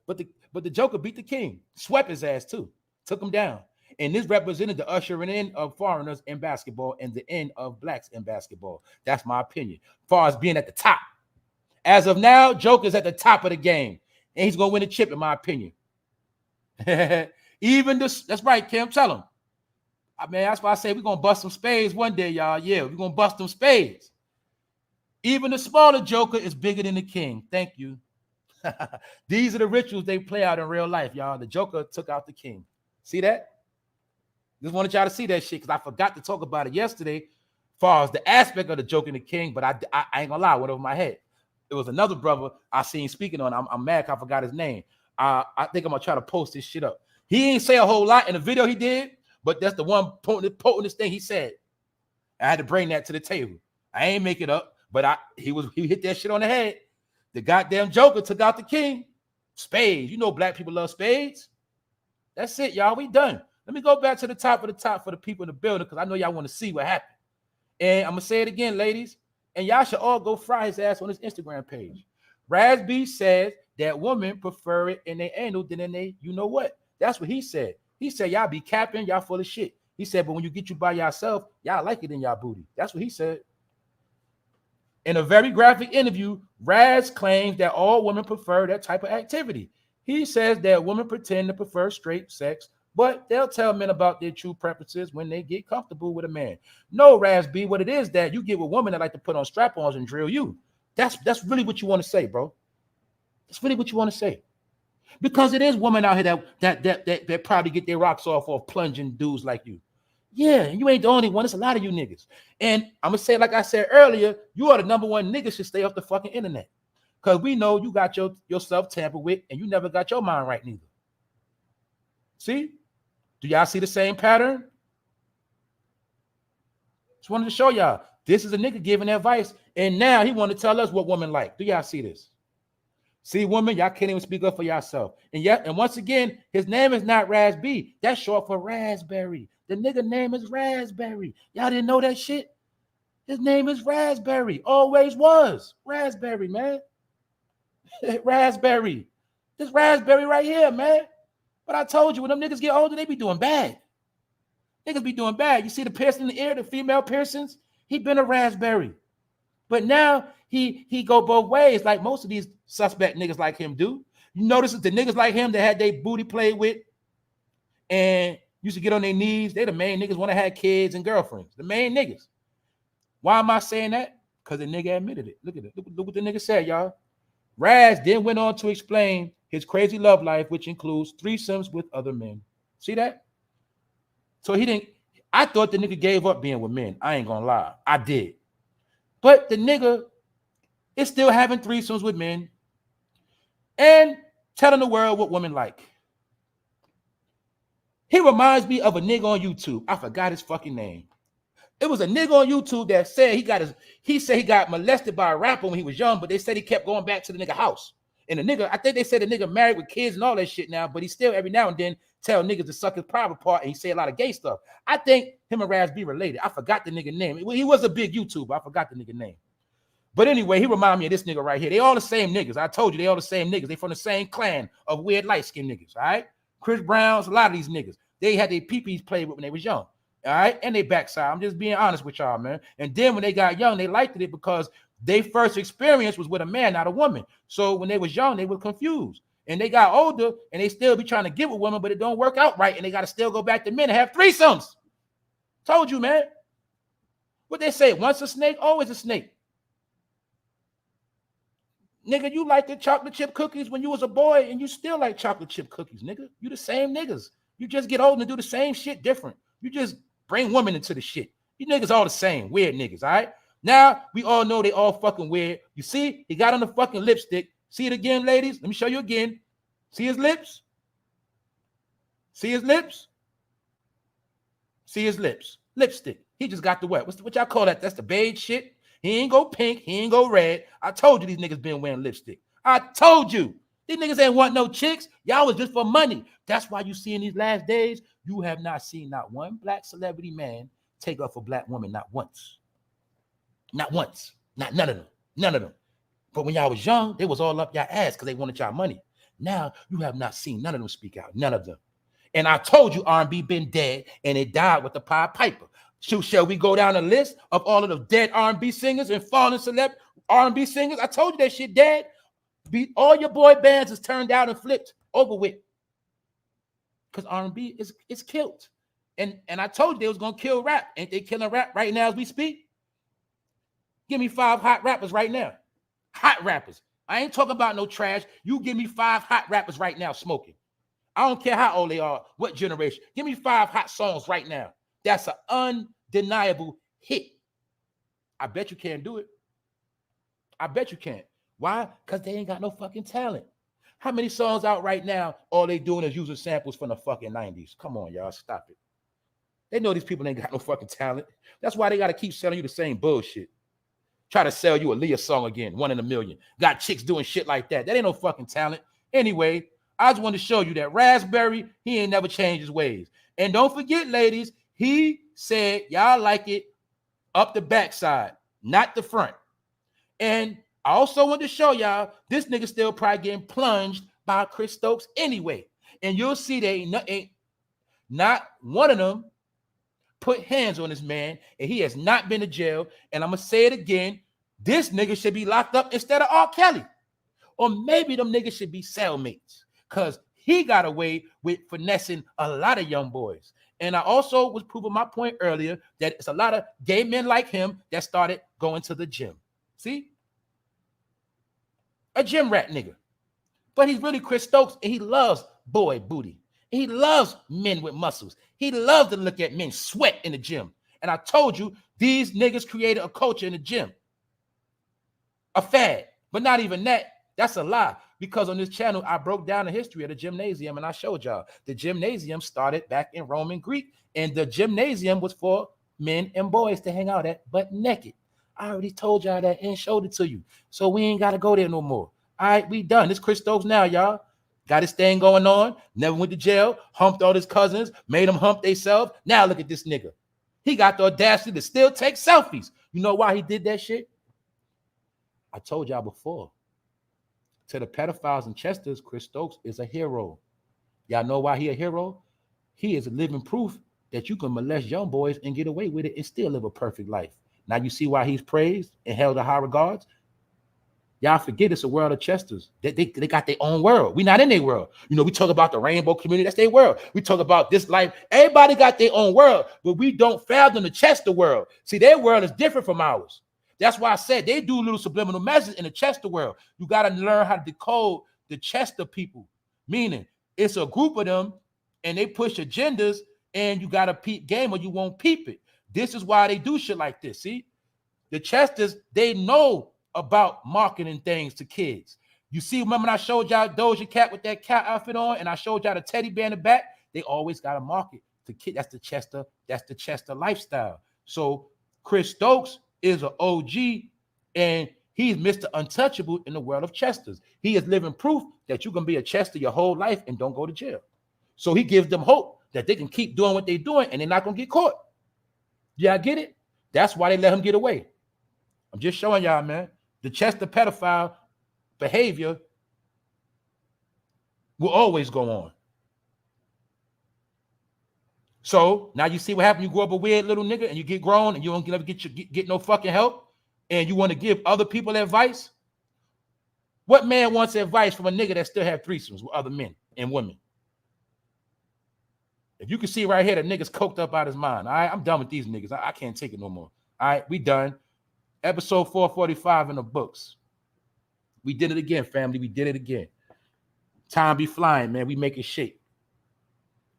But the Joker beat the king. Swept his ass too. Took him down. And this represented the ushering in of foreigners in basketball and the end of blacks in basketball. That's my opinion. As far as being at the top. As of now, Joker's at the top of the game. And he's going to win a chip, in my opinion. Even this, that's right, Kim, tell him. I mean, that's why I say we're going to bust some spades one day, y'all. Yeah, we're going to bust them spades. Even the smaller joker is bigger than the king. Thank you. These are the rituals they play out in real life, y'all. The joker took out the king. See that? Just wanted y'all to see that shit because I forgot to talk about it yesterday, as far as the aspect of the joker and the king, but I ain't gonna lie, it went over my head. It was another brother I seen speaking on. I'm mad I forgot his name. I think I'm gonna try to post this shit up. He ain't say a whole lot in the video he did, but that's the one potentest thing he said. I had to bring that to the table. I ain't make it up, but he hit that shit on the head. The goddamn joker took out the king. Spades. You know black people love spades. That's it, y'all. We done. Let me go back to the top for the people in the building because I know y'all want to see what happened. And I'm gonna say it again, ladies. And y'all should all go fry his ass on his Instagram page. RAZ-B says that women prefer it in their anal than in they, you know what? That's what he said. He said, y'all be capping, y'all full of shit. He said, but when you get you by yourself, y'all like it in y'all booty. That's what he said. In a very graphic interview, Raz claims that all women prefer that type of activity. He says that women pretend to prefer straight sex, but they'll tell men about their true preferences when they get comfortable with a man. No, RAZ-B, what it is that you get with women that like to put on strap-ons and drill you. That's really what you want to say, bro. That's really what you want to say. Because it is women out here that probably get their rocks off plunging dudes like you. Yeah, and you ain't the only one. It's a lot of you niggas. And I'm going to say, like I said earlier, you are the number one niggas should stay off the fucking internet. Because we know you got yourself tampered with and you never got your mind right neither. See? Do y'all see the same pattern? Just wanted to show y'all. This is a nigga giving advice. And now he want to tell us what women like. Do y'all see this? See, women, y'all can't even speak up for yourself. And once again, his name is not RAZ-B. That's short for raspberry. The nigga name is Raspberry. Y'all didn't know that shit? His name is Raspberry. Always was. Raspberry, man. Raspberry. This Raspberry right here, man. But I told you, when them niggas get older, they be doing bad. Niggas be doing bad. You see the piercing in the ear, the female piercings? He been a Raspberry. But now he go both ways like most of these suspect niggas like him do. You notice that the niggas like him that had their booty played with and used to get on their knees, they the main niggas want to have kids and girlfriends. The main niggas. Why am I saying that? Because the nigga admitted it. Look at it. Look what the nigga said, y'all. Raz then went on to explain his crazy love life, which includes threesomes with other men. See that? So I thought the nigga gave up being with men. I ain't gonna lie. I did. But the nigga is still having threesomes with men and telling the world what women like. He reminds me of a nigga on YouTube. I forgot his fucking name. It was a nigga on YouTube that said he said he got molested by a rapper when he was young, but they said he kept going back to the nigga house. And the nigga, I think they said the nigga married with kids and all that shit now, but he still every now and then tell niggas to suck his private part and he say a lot of gay stuff. I think him and RAZ-B related. I forgot the nigga name. He was a big YouTuber. I forgot the nigga name. But anyway, he remind me of this nigga right here. They all the same niggas. I told you they all the same niggas. They from the same clan of weird light-skinned niggas, all right? Chris Browns, a lot of these niggas. They had their peepees played with when they was young, all right? And they backside. I'm just being honest with y'all, man. And then when they got young, they liked it because their first experience was with a man, not a woman. So when they was young, they were confused. And they got older, and they still be trying to get with women, but it don't work out right, and they got to still go back to men and have threesomes. Told you, man. What they say, once a snake, always a snake. Nigga, you like the chocolate chip cookies when you was a boy, and you still like chocolate chip cookies, nigga. You the same niggas. You just get old and do the same shit different. You just bring women into the shit. You niggas all the same, weird niggas, all right? Now, we all know they all fucking weird. You see, he got on the fucking lipstick. See it again, ladies? Let me show you again. See his lips? See his lips? See his lips. Lipstick. He just got the what? What y'all call that? That's the beige shit. He ain't go pink. He ain't go red. I told you these niggas been wearing lipstick. I told you. These niggas ain't want no chicks. Y'all was just for money. That's why you see in these last days, you have not seen not one black celebrity man take up for black woman, not once. Not once. Not none of them. None of them. But when y'all was young, they was all up y'all ass because they wanted y'all money. Now, you have not seen none of them speak out. None of them. And I told you R&B been dead, and it died with the Pied Piper. Shall we go down a list of all of the dead R&B singers and fallen celeb R&B singers? I told you that shit dead. All your boy bands is turned out and flipped over with. Because R&B is killed. And I told you they was going to kill rap. Ain't they killing rap right now as we speak? Give me 5 hot rappers right now. Hot rappers. I ain't talking about no trash. You give me 5 hot rappers right now smoking. I don't care how old they are, what generation. Give me 5 hot songs right now. That's an undeniable hit. I bet you can't do it. I bet you can't. Why? Because they ain't got no fucking talent. How many songs out right now, all they doing is using samples from the fucking 90s? Come on, y'all, stop it. They know these people ain't got no fucking talent. That's why they got to keep selling you the same bullshit. Try to sell you a Leah song again, 1 in a million. Got chicks doing shit like that. That ain't no fucking talent. Anyway, I just want to show you that Raspberry, he ain't never changed his ways. And don't forget, ladies, he said y'all like it up the backside, not the front. And I also want to show y'all this nigga still probably getting plunged by Chris Stokes anyway. And you'll see they ain't not one of them put hands on this man, and he has not been to jail. And I'm gonna say it again: this nigga should be locked up instead of R. Kelly, or maybe them niggas should be cellmates, because he got away with finessing a lot of young boys. And I also was proving my point earlier that it's a lot of gay men like him that started going to the gym. See, a gym rat nigga, but he's really Chris Stokes, and he loves boy booty. He loves men with muscles. He loves to look at men sweat in the gym. And I told you, these niggas created a culture in the gym. A fad. But not even that. That's a lie. Because on this channel, I broke down the history of the gymnasium, and I showed y'all. The gymnasium started back in Roman Greek. And the gymnasium was for men and boys to hang out at, but naked. I already told y'all that and showed it to you. So we ain't got to go there no more. All right, we done. This Chris Stokes now, y'all. Got his thing going on, never went to jail, humped all his cousins, made them hump themselves. Now look at this nigga. He got the audacity to still take selfies. You know why he did that shit? I told y'all before. To the pedophiles and Chesters, Chris Stokes is a hero. Y'all know why he a hero? He is a living proof that you can molest young boys and get away with it and still live a perfect life. Now you see why he's praised and held in high regards? Y'all forget it's a world of Chesters. They got their own world. We're not in their world. You know, we talk about the rainbow community. That's their world. We talk about this life. Everybody got their own world, but we don't fathom the Chester world. See, their world is different from ours. That's why I said they do little subliminal messages in the Chester world. You got to learn how to decode the Chester people, meaning it's a group of them and they push agendas, and you got to peep game or you won't peep it. This is why they do shit like this. See, the Chesters, they know about marketing things to kids. You see, remember when I showed y'all Doja Cat with that cat outfit on, and I showed y'all the teddy bear in the back? They always got to market to kids. That's the Chester lifestyle. So Chris Stokes is an OG, and he's Mr. Untouchable in the world of Chesters. He is living proof that you can be a Chester your whole life and don't go to jail. So he gives them hope that they can keep doing what they're doing and they're not gonna get caught. Y'all get it? That's why they let him get away. I'm just showing y'all, man. The Chester pedophile behavior will always go on. So now you see what happened. You grow up a weird little nigga and you get grown and you don't ever get no fucking help, and you want to give other people advice. What man wants advice from a nigga that still have threesomes with other men and women? If you can see right here, the nigga's coked up out his mind. All right, I'm done with these niggas. I can't take it no more. All right, we done. Episode 445 in the books. We did it again, family. We did it again. Time be flying, man. We make it shake.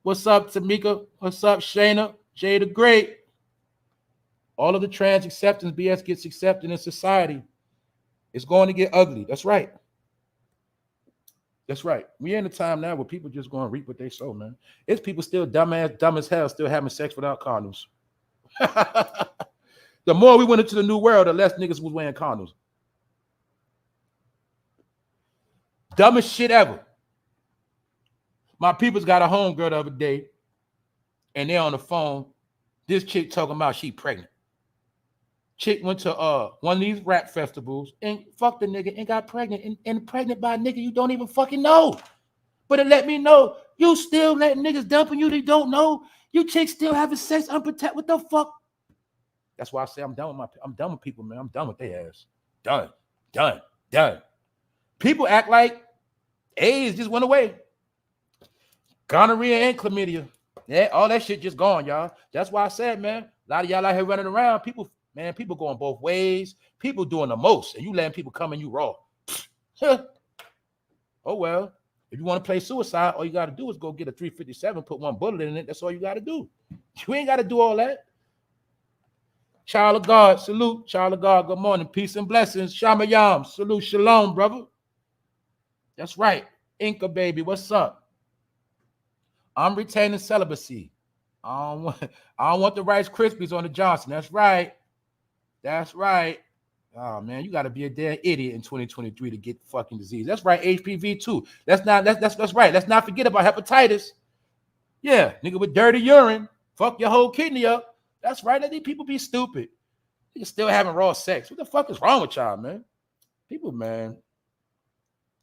What's up, Tamika? What's up, Shayna? Jay the Great. All of the trans acceptance BS gets accepted in society. It's going to get ugly. That's right. That's right. We're in a time now where people just going to reap what they sow, man. It's people still dumb as hell, still having sex without condoms. The more we went into the new world, the less niggas was wearing condoms. Dumbest shit ever. My people's got a homegirl the other day, and they're on the phone. This chick talking about she pregnant. Chick went to one of these rap festivals and fucked the nigga and got pregnant and pregnant by a nigga you don't even fucking know. But it let me know you still letting niggas dumping you they don't know. You chicks still having sex unprotected. What the fuck? That's why I say I'm done with people, man. I'm done with their ass. Done. People act like AIDS just went away. Gonorrhea and chlamydia. Yeah, all that shit just gone, y'all. That's why I said, man, a lot of y'all out here running around. People, Man, people going both ways. People doing the most, and you letting people come and you raw. Oh, well. If you want to play suicide, all you got to do is go get a 357, put one bullet in it. That's all you got to do. You ain't got to do all that. Child of God, salute. Child of God, good morning. Peace and blessings. Shamayam, salute. Shalom, brother. That's right. Inca, baby, what's up? I'm retaining celibacy. I don't want the Rice Krispies on the Johnson. That's right. That's right. Oh, man, you got to be a damn idiot in 2023 to get fucking disease. That's right, HPV too. That's right. Let's not forget about hepatitis. Yeah, nigga with dirty urine, fuck your whole kidney up. That's right. Let these people be stupid. Niggas still having raw sex. What the fuck is wrong with y'all, man? People, man.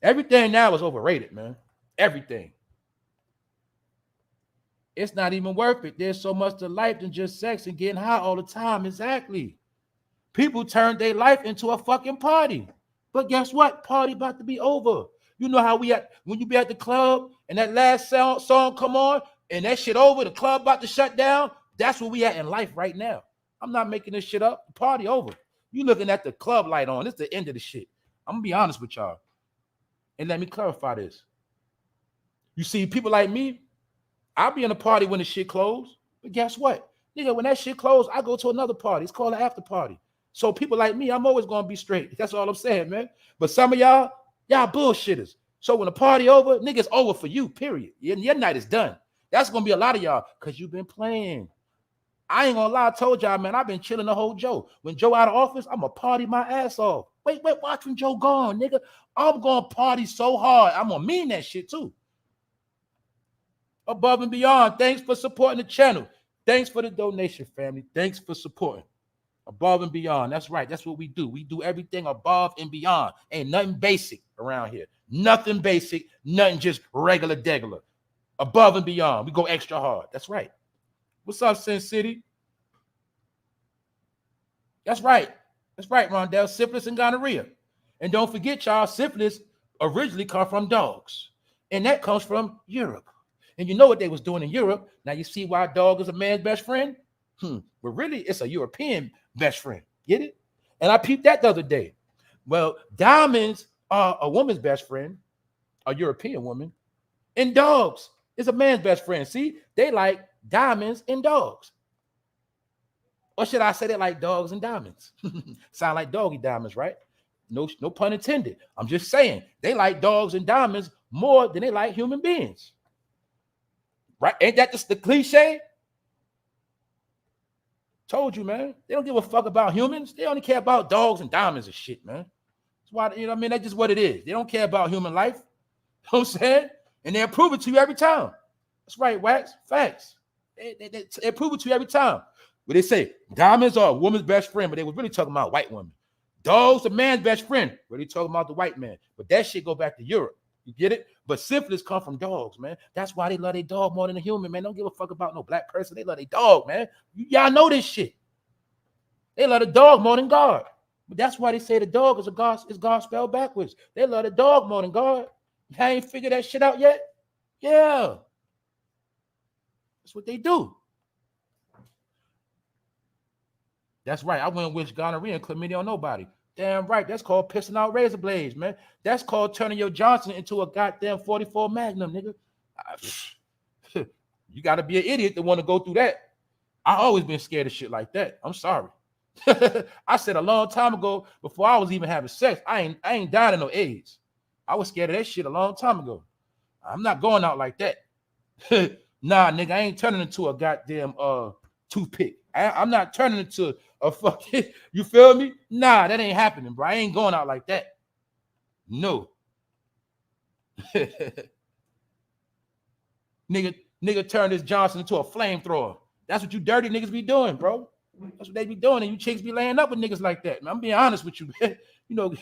Everything now is overrated, man. Everything. It's not even worth it. There's so much to life than just sex and getting high all the time. Exactly. People turned their life into a fucking party. But guess what? Party about to be over. You know how when you be at the club and that last song come on and that shit over, the club about to shut down. That's where we at in life right now. I'm not making this shit up. The party over. You looking at the club light on. It's the end of the shit. I'm gonna be honest with y'all. And let me clarify this. You see, people like me, I'll be in a party when the shit closed. But guess what? Nigga, when that shit closed, I go to another party. It's called an after party. So people like me, I'm always gonna be straight. That's all I'm saying, man. But some of y'all bullshitters. So when the party over, nigga's over for you, period. Your night is done. That's gonna be a lot of y'all because you've been playing. I ain't gonna lie, I told y'all, man, I've been chilling the whole Joe. When Joe out of office, I'm gonna party my ass off. Wait, watch when Joe gone, nigga. I'm gonna party so hard. I'm gonna mean that shit too. Above and beyond, thanks for supporting the channel. Thanks for the donation, family. Thanks for supporting. Above and beyond. That's right. That's what we do. We do everything above and beyond. Ain't nothing basic around here. Nothing basic. Nothing just regular degular. Above and beyond. We go extra hard. That's right. What's up, Sin City? That's right. That's right, Rondell. Syphilis and gonorrhea. And don't forget, y'all, syphilis originally come from dogs. And that comes from Europe. And you know what they was doing in Europe. Now you see why a dog is a man's best friend? But really, it's a European best friend. Get it? And I peeped that the other day. Well, diamonds are a woman's best friend, a European woman, and dogs is a man's best friend. See, they like diamonds and dogs. Or should I say they like dogs and diamonds? Sound like doggy diamonds, right? No pun intended. I'm just saying they like dogs and diamonds more than they like human beings. Right? Ain't that just the cliche? Told you, man. They don't give a fuck about humans. They only care about dogs and diamonds and shit, man. That's why, you know what I mean? That's just what it is. They don't care about human life. You know what I'm saying? And they'll prove it to you every time. That's right, Wax. Facts. They prove it to you every time. But they say diamonds are a woman's best friend, but they were really talking about white women. Dogs, a man's best friend. Really talking about the white man. But that shit go back to Europe. You get it? But syphilis come from dogs, man. That's why they love their dog more than a human, man. Don't give a fuck about no black person. They love their dog, man. Y'all know this shit. They love the dog more than God. But that's why they say the dog is God spelled backwards. They love the dog more than God. Y'all ain't figured that shit out yet? Yeah. That's what they do. That's right. I wouldn't wish gonorrhea and chlamydia on nobody. Damn right. That's called pissing out razor blades, man. That's called turning your Johnson into a goddamn 44 Magnum, nigga. You got to be an idiot to want to go through that. I always been scared of shit like that. I'm sorry. I said a long time ago, before I was even having sex, I ain't dying of no AIDS. I was scared of that shit a long time ago. I'm not going out like that. Nah, nigga, I ain't turning into a goddamn toothpick. I'm not turning into a fucking, you feel me? Nah, that ain't happening, bro. I ain't going out like that. No. Nigga turn this Johnson into a flamethrower. That's what you dirty niggas be doing, bro. That's what they be doing. And you chicks be laying up with niggas like that. Man, I'm being honest with you, man. You know,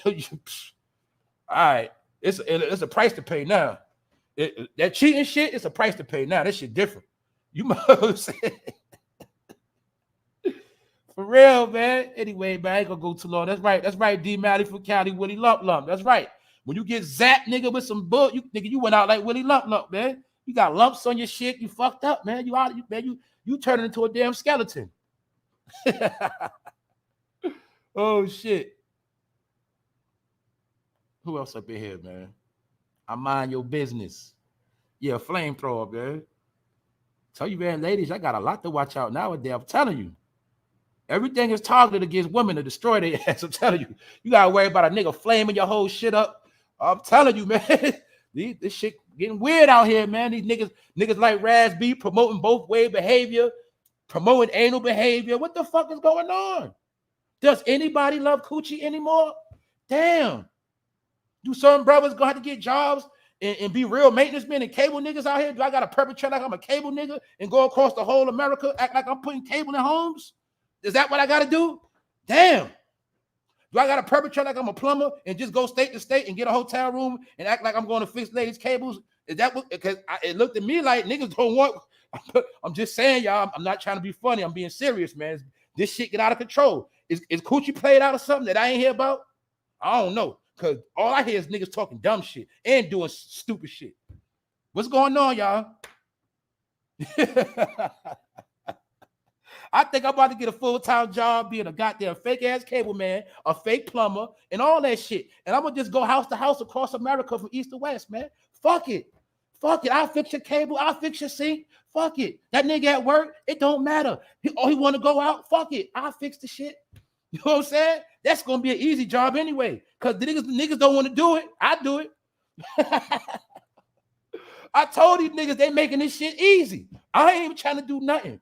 all right. It's a price to pay now. That cheating shit, it's a price to pay now. That shit different. You must say. For real, man. Anyway, man, I ain't gonna go too long. That's right. That's right. D. Malley from Cali, Willie Lump Lump. That's right. When you get zapped, nigga, with some bull, you went out like Willie Lump Lump, man. You got lumps on your shit. You fucked up, man. You turning into a damn skeleton. Oh shit. Who else up in here, man? I mind your business. Yeah, flamethrower, man. Tell you, man, ladies, I got a lot to watch out nowadays. I'm telling you. Everything is targeted against women to destroy their ass. I'm telling you. You gotta worry about a nigga flaming your whole shit up. I'm telling you, man. This shit getting weird out here, man. These niggas like RAZ-B promoting both way behavior, promoting anal behavior. What the fuck is going on? Does anybody love coochie anymore? Damn. Do some brothers gonna have to get jobs and be real maintenance men and cable niggas out here? Do I gotta perpetrate like I'm a cable nigga and go across the whole America, act like I'm putting cable in homes? Is that what I gotta do? Damn. Do I gotta perpetrate like I'm a plumber and just go state to state and get a hotel room and act like I'm going to fix ladies' cables? Is that what? Because it looked at me like niggas don't want. I'm just saying, y'all. I'm not trying to be funny. I'm being serious, man. This shit get out of control. Is coochie played out or something that I ain't hear about? I don't know. Because all I hear is niggas talking dumb shit and doing stupid shit. What's going on, y'all? I think I'm about to get a full-time job being a goddamn fake-ass cable man, a fake plumber, and all that shit. And I'm going to just go house to house across America from east to west, man. Fuck it. Fuck it. I'll fix your cable. I'll fix your sink. Fuck it. That nigga at work, it don't matter. He want to go out. Fuck it. I'll fix the shit. You know what I'm saying? That's going to be an easy job anyway. Because the niggas don't want to do it. I do it. I told these niggas they making this shit easy. I ain't even trying to do nothing.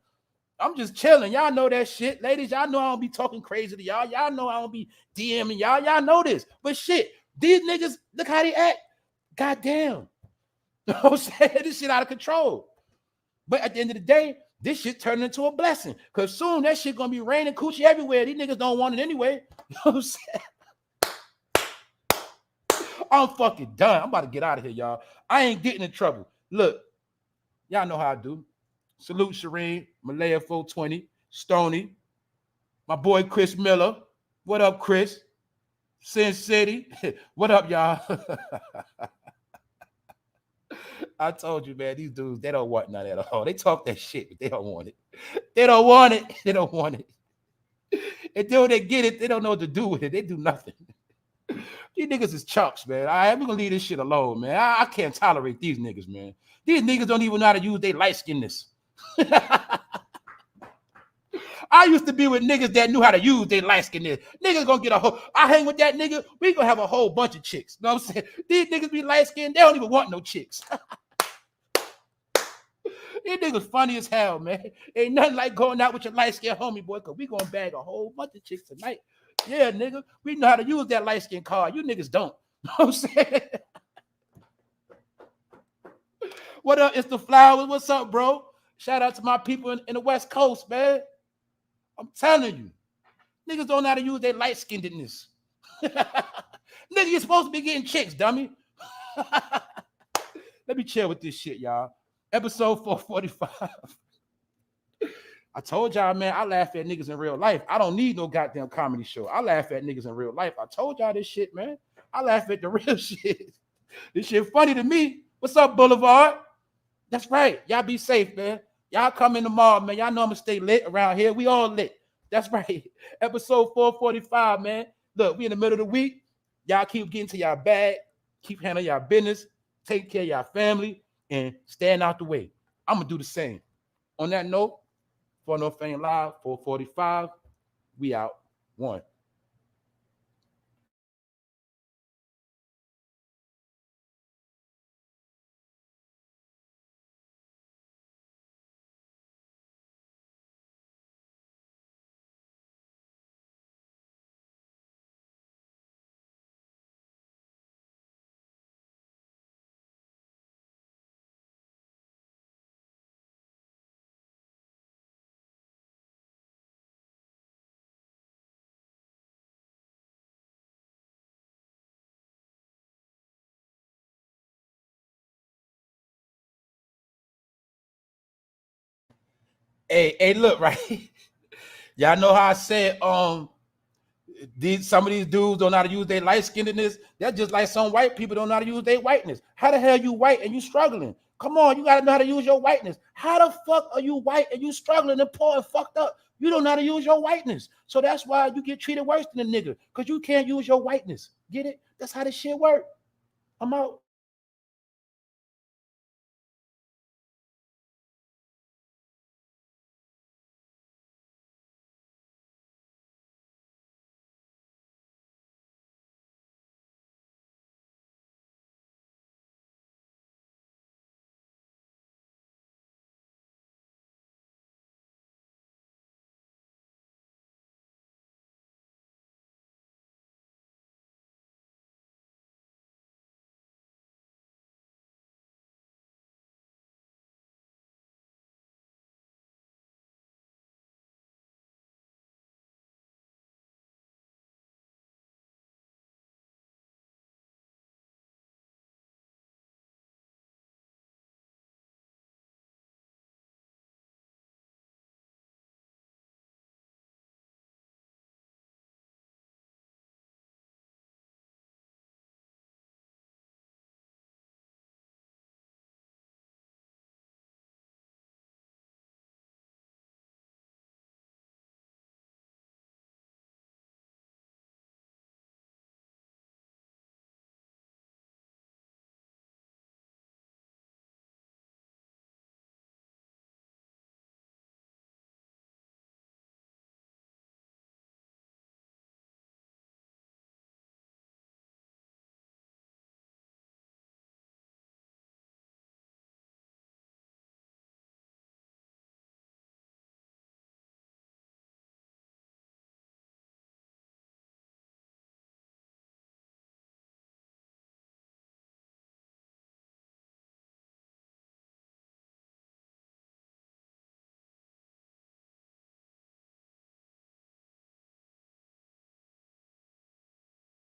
I'm just chilling. Y'all know that shit. Ladies, y'all know I don't be talking crazy to y'all. Y'all know I don't be DMing y'all. Y'all know this. But shit, these niggas, look how they act. Goddamn. You know what I'm saying? This shit out of control. But at the end of the day, this shit turned into a blessing. Because soon that shit gonna be raining coochie everywhere. These niggas don't want it anyway. You know what I'm saying? I'm fucking done. I'm about to get out of here, y'all. I ain't getting in trouble. Look, y'all know how I do. Salute Shireen, Malaya 420, Stony, my boy Chris Miller. What up, Chris? Sin City. What up, y'all? I told you, man, these dudes, they don't want none at all. They talk that shit, but they don't want it. They don't want it. They don't want it. And then when they get it, they don't know what to do with it. They do nothing. These niggas is chumps, man. I'm going to leave this shit alone, man. I can't tolerate these niggas, man. These niggas don't even know how to use their light-skinness. I used to be with niggas that knew how to use their light-skinness. Niggas gonna get a whole, I hang with that nigga, we gonna have a whole bunch of chicks. You know what I'm saying? These niggas be light-skinned, they don't even want no chicks. These niggas funny as hell, man. Ain't nothing like going out with your light-skinned homie, boy, because we gonna bag a whole bunch of chicks tonight. Yeah, nigga, we know how to use that light-skinned card. You niggas don't. You know what I'm saying? What up, it's the Flowers? What's up, bro? Shout out to my people in the West Coast, man. I'm telling you, niggas don't know how to use their light-skinnedness. Nigga, you're supposed to be getting chicks, dummy. Let me chill with this shit, y'all. Episode 445. I told y'all, man, I laugh at niggas in real life. I don't need no goddamn comedy show. I laugh at niggas in real life. I told y'all this shit, man. I laugh at the real shit. This shit funny to me. What's up, Boulevard? That's right. Y'all be safe, man. Y'all come in tomorrow, man. Y'all know I'm going to stay lit around here. We all lit. That's right. Episode 445, man. Look, we in the middle of the week. Y'all keep getting to y'all bag. Keep handling y'all business. Take care of y'all family. And stand out the way. I'm going to do the same. On that note, For No Fame Live, 445. We out. 1. Hey, look, right? Y'all know how I said, some of these dudes don't know how to use their light-skinnedness. They're just like some white people don't know how to use their whiteness. How the hell you white and you struggling? Come on, you got to know how to use your whiteness. How the fuck are you white and you struggling and poor and fucked up? You don't know how to use your whiteness. So that's why you get treated worse than a nigga, because you can't use your whiteness. Get it? That's how this shit work. I'm out.